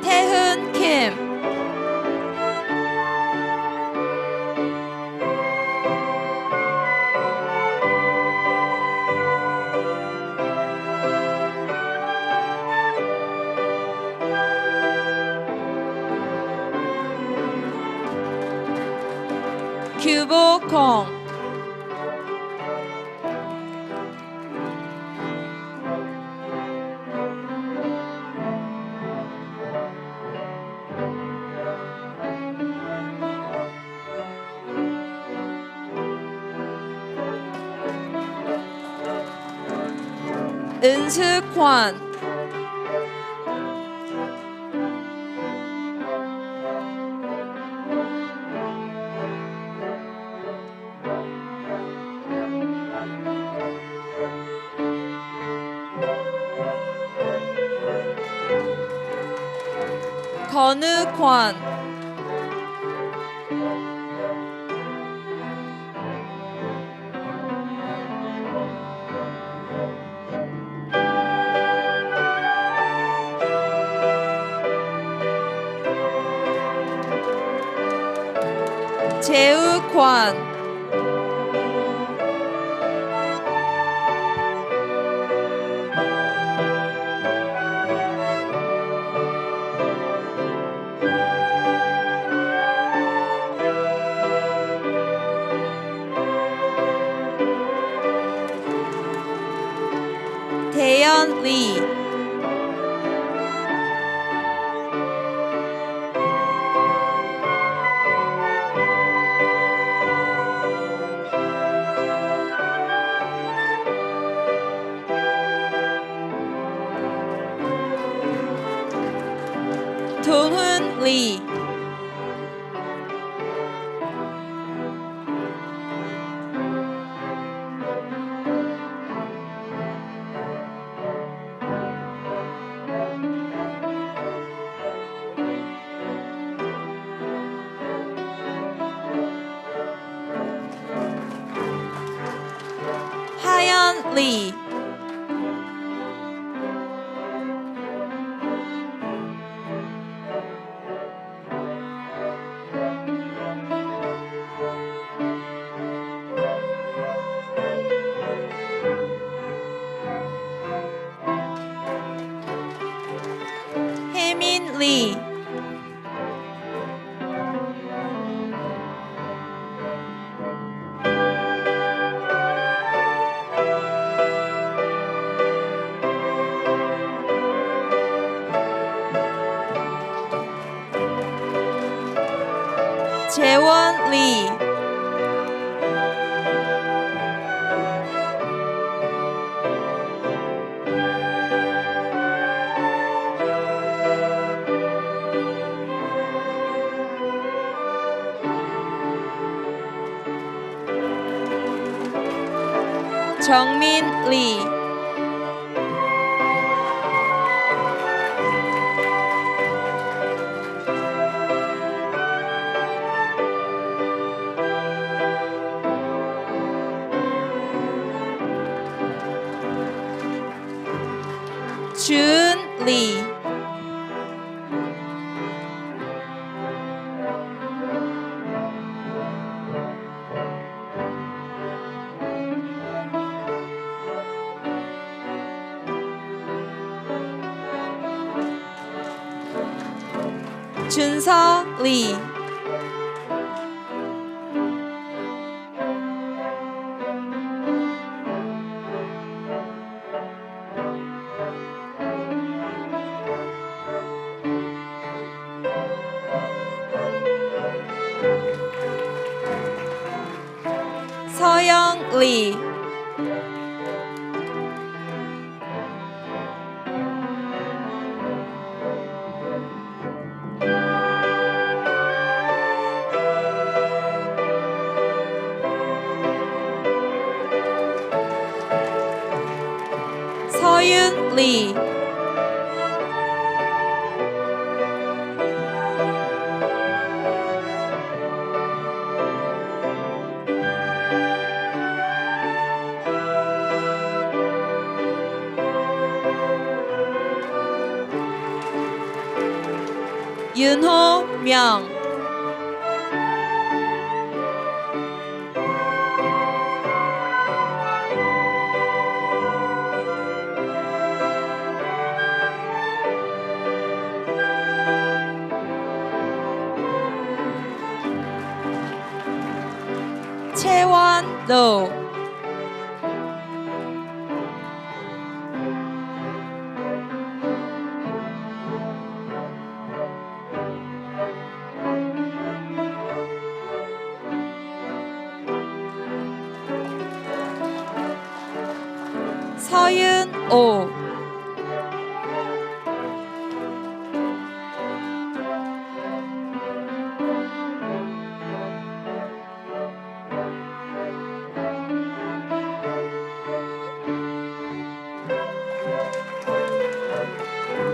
태훈 킴, 규보콩, 은수권, 건우권, 재우권, 대연리, 동훈리, 하연리, 혜민리, 재원리, 정민리, 준리, 준서리, 서영리, 서윤리 윤호명 채원로 서윤오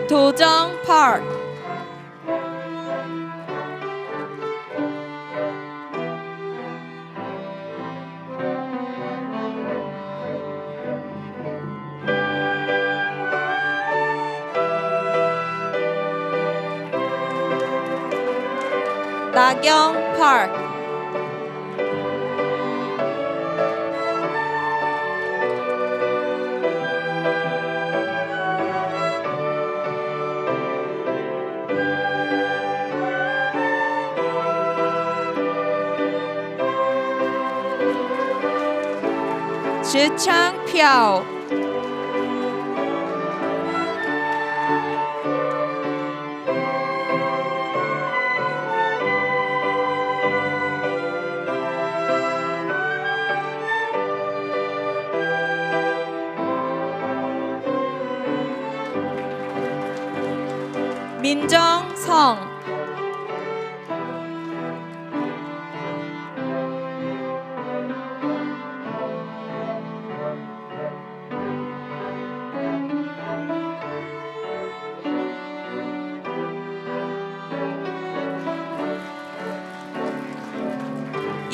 도정파크 나경파크 지창표 민정성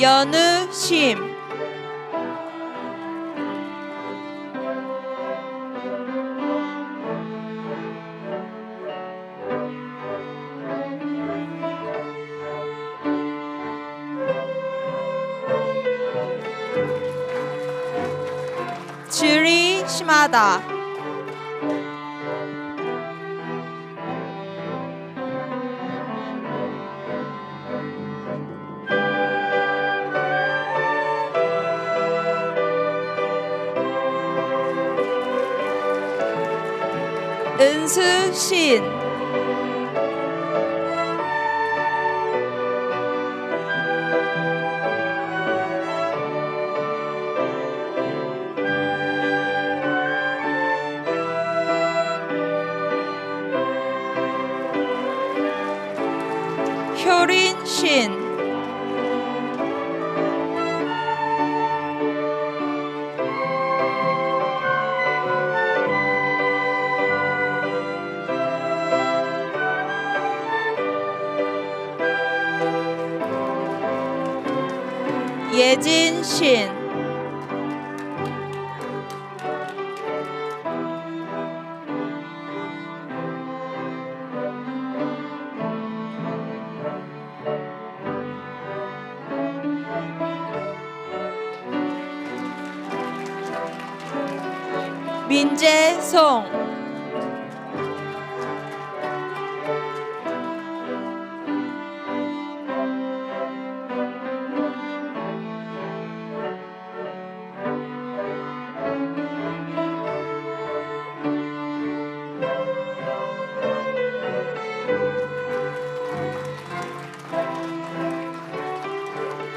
연우심 질이 심하다 은수신 효린신 예진신 민재송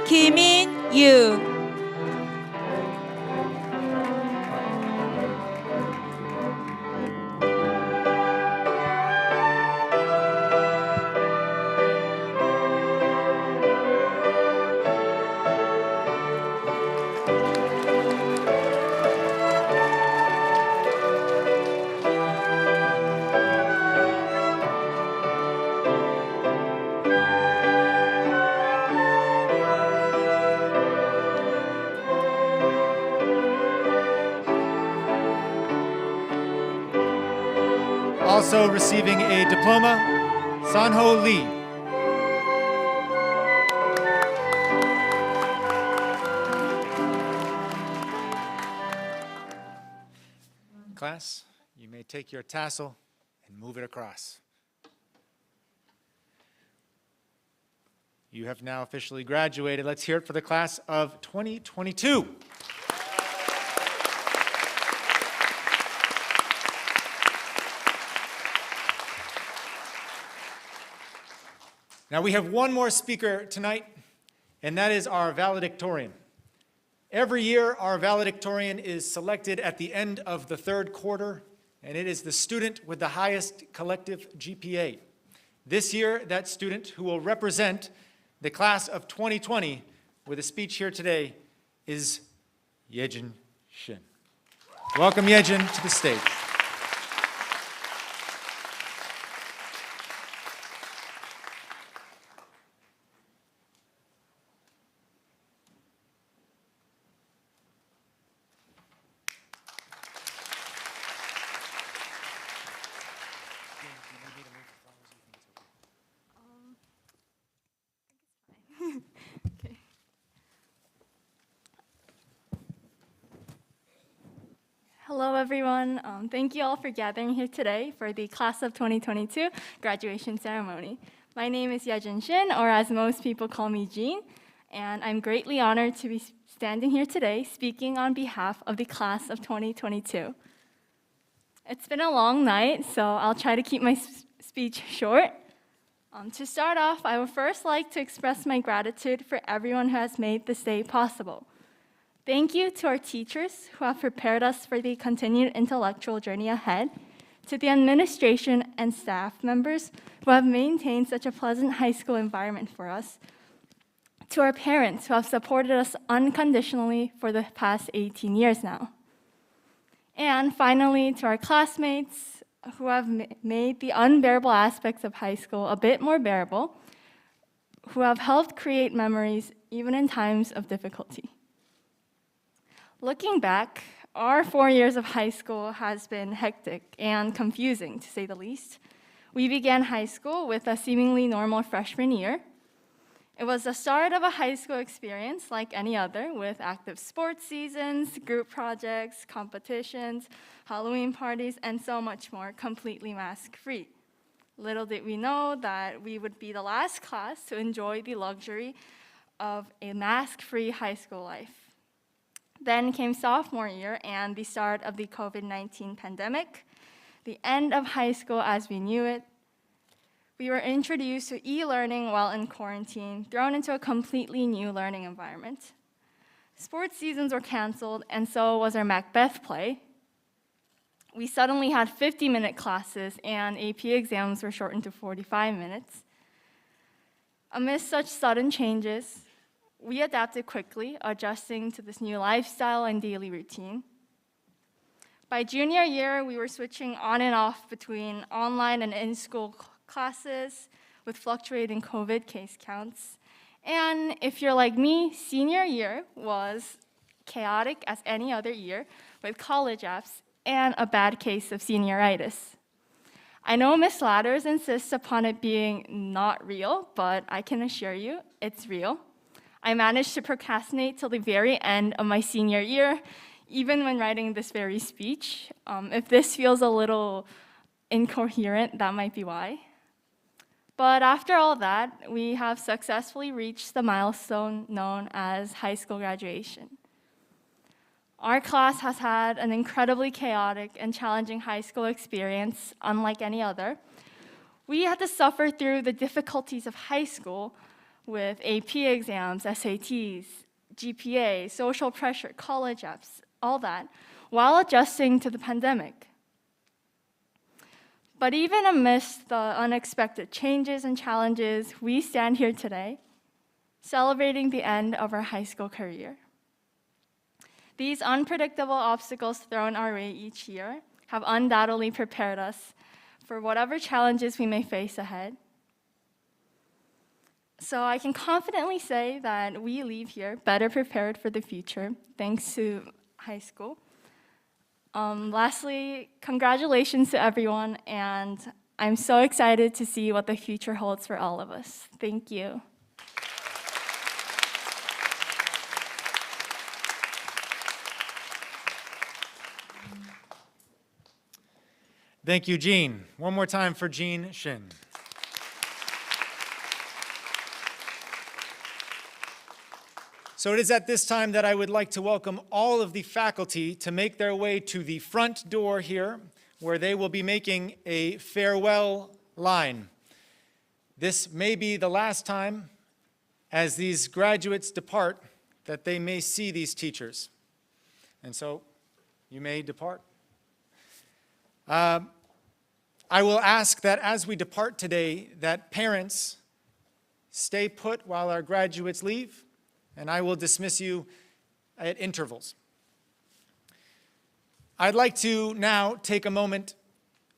김인유 Also receiving a diploma, Sanho Lee. Class, you may take your tassel and move it across. You have now officially graduated. Let's hear it for the class of 2022. Now we have one more speaker tonight, and that is our valedictorian. Every year, our valedictorian is selected at the end of the third quarter, and it is the student with the highest collective GPA. This year, that student who will represent the class of 2020 with a speech here today is Yejin Shin. Welcome Yejin to the stage. Hello, everyone. Thank you all for gathering here today for the Class of 2022 graduation ceremony. My name is Yejin Shin, or as most people call me, Jean, and I'm greatly honored to be standing here today speaking on behalf of the Class of 2022. It's been a long night, so I'll try to keep my speech short. To start off, I would first like to express my gratitude for everyone who has made this day possible. Thank you to our teachers who have prepared us for the continued intellectual journey ahead, to the administration and staff members who have maintained such a pleasant high school environment for us, to our parents who have supported us unconditionally for the past 18 years now, and finally to our classmates who have made the unbearable aspects of high school a bit more bearable, who have helped create memories even in times of difficulty. Looking back, our 4 years of high school has been hectic and confusing, to say the least. We began high school with a seemingly normal freshman year. It was the start of a high school experience like any other, with active sports seasons, group projects, competitions, Halloween parties, and so much more, completely mask-free. Little did we know that we would be the last class to enjoy the luxury of a mask-free high school life. Then came sophomore year and the start of the COVID-19 pandemic, the end of high school as we knew it. We were introduced to e-learning while in quarantine, thrown into a completely new learning environment. Sports seasons were canceled, and so was our Macbeth play. We suddenly had 50-minute classes, and AP exams were shortened to 45 minutes. Amidst such sudden changes, we adapted quickly, adjusting to this new lifestyle and daily routine. By junior year, we were switching on and off between online and in-school classes with fluctuating COVID case counts. And if you're like me, senior year was chaotic as any other year with college apps and a bad case of senioritis. I know Ms. Ladders insists upon it being not real, but I can assure you it's real. I managed to procrastinate till the very end of my senior year, even when writing this very speech. If this feels a little incoherent, that might be why. But after all that, we have successfully reached the milestone known as high school graduation. Our class has had an incredibly chaotic and challenging high school experience, unlike any other. We had to suffer through the difficulties of high school with AP exams, SATs, GPA, social pressure, college apps, all that, while adjusting to the pandemic. But even amidst the unexpected changes and challenges, we stand here today, celebrating the end of our high school career. These unpredictable obstacles thrown our way each year have undoubtedly prepared us for whatever challenges we may face ahead. So I can confidently say that we leave here better prepared for the future, thanks to high school. Lastly, congratulations to everyone, and I'm so excited to see what the future holds for all of us. Thank you. Thank you, Jean. One more time for Jean Shin. So it is at this time that I would like to welcome all of the faculty to make their way to the front door here, where they will be making a farewell line. This may be the last time, as these graduates depart, that they may see these teachers. And so you may depart. I will ask that as we depart today, that parents stay put while our graduates leave, and I will dismiss you at intervals. I'd like to now take a moment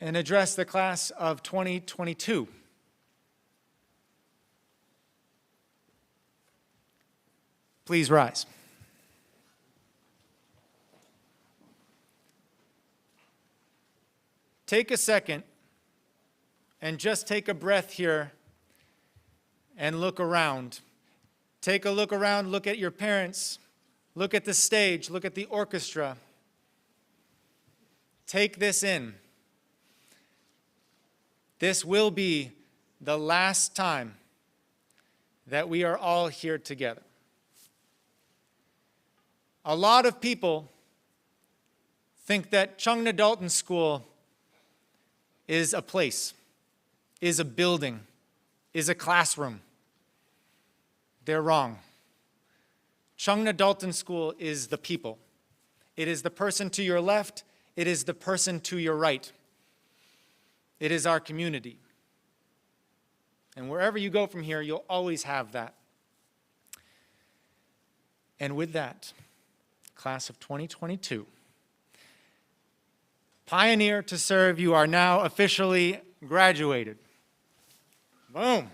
and address the class of 2022. Please rise. Take a second and just take a breath here and look around. Take a look around, look at your parents, look at the stage, look at the orchestra. Take this in. This will be the last time that we are all here together. A lot of people think that Cheongna Dalton School is a place, is a building, is a classroom. They're wrong. Cheongna Dalton School is the people. It is the person to your left. It is the person to your right. It is our community. And wherever you go from here, you'll always have that. And with that, class of 2022, pioneer to serve, you are now officially graduated. Boom.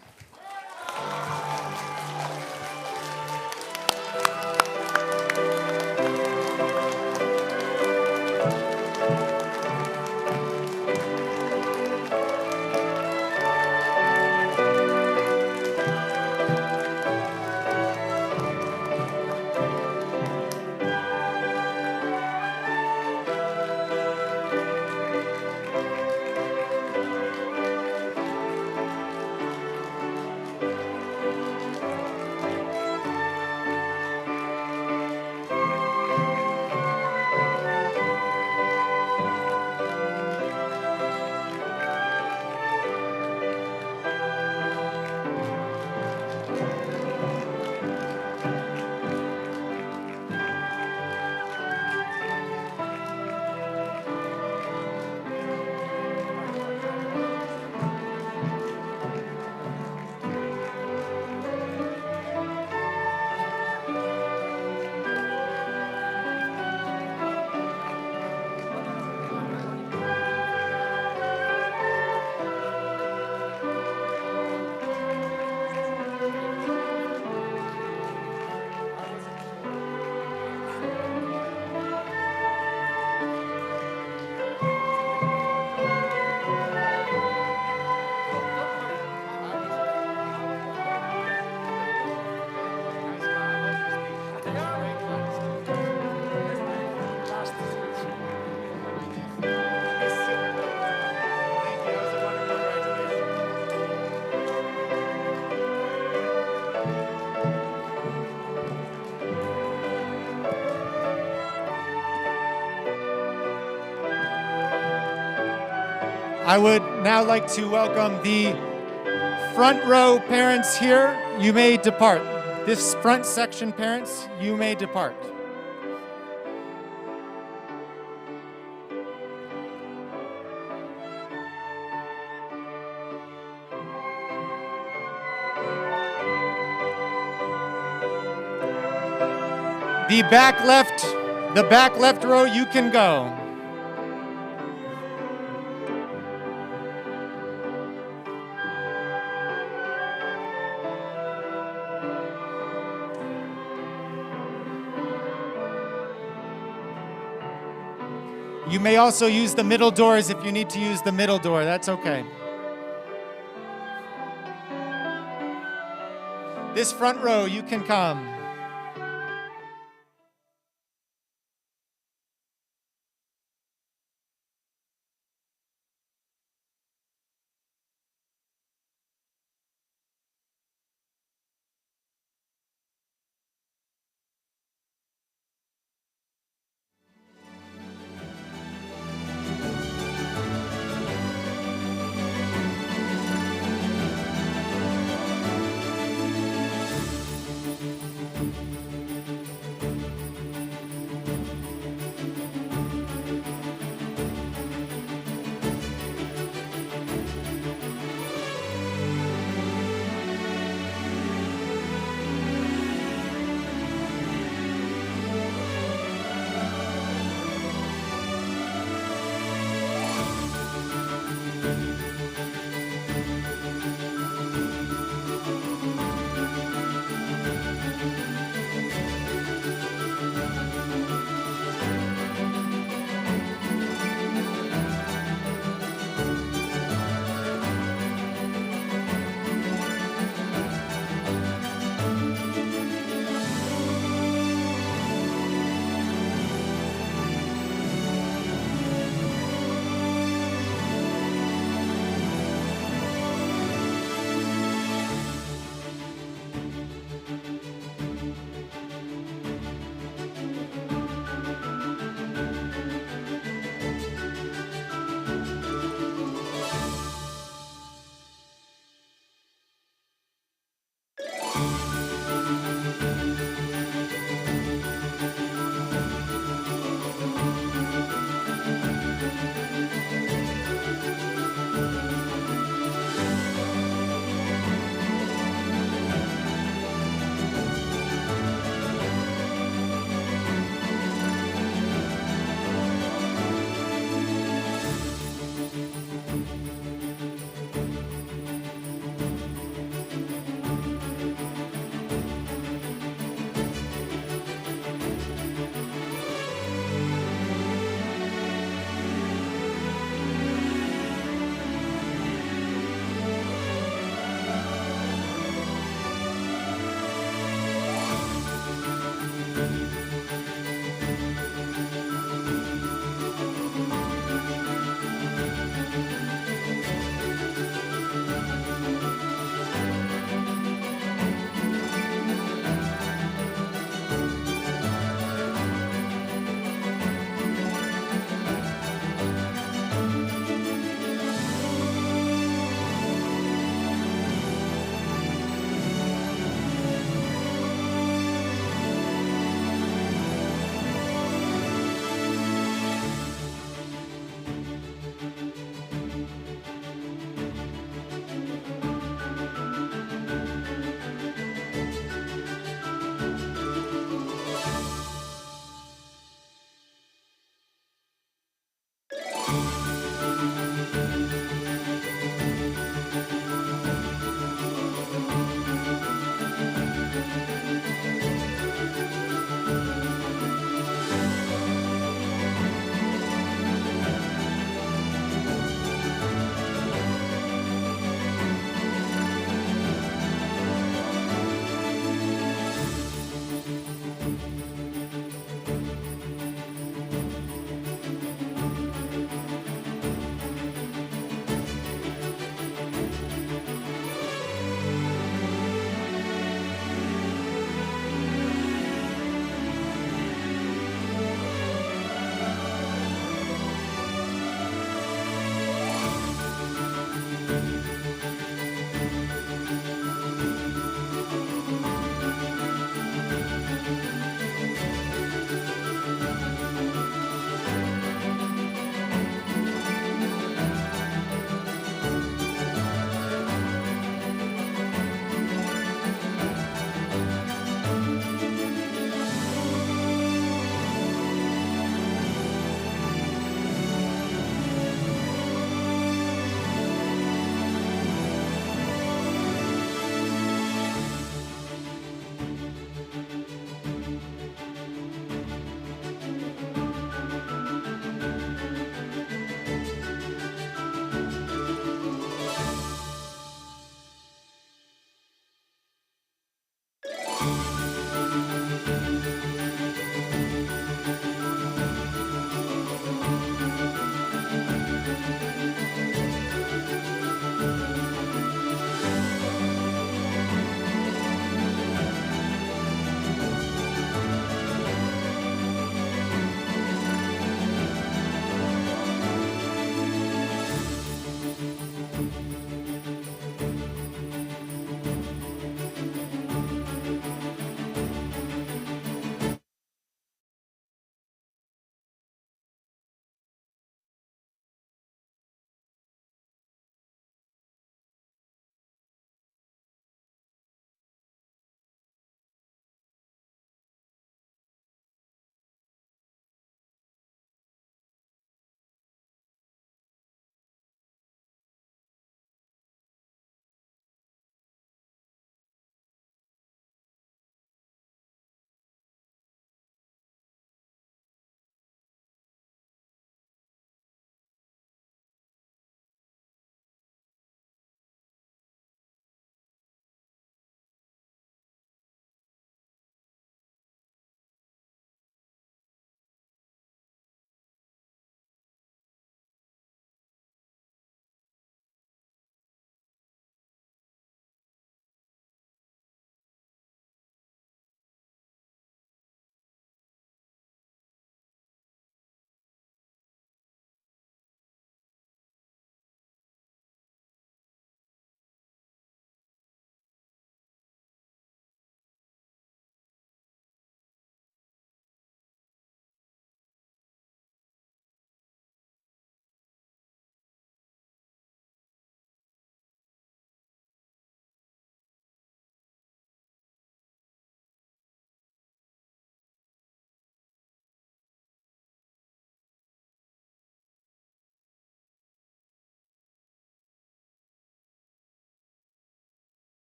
I would now like to welcome the front row parents here. You may depart. This front section parents, you may depart. The back left row, you can go. You may also use the middle doors if you need to use the middle door. That's okay. This front row, you can come.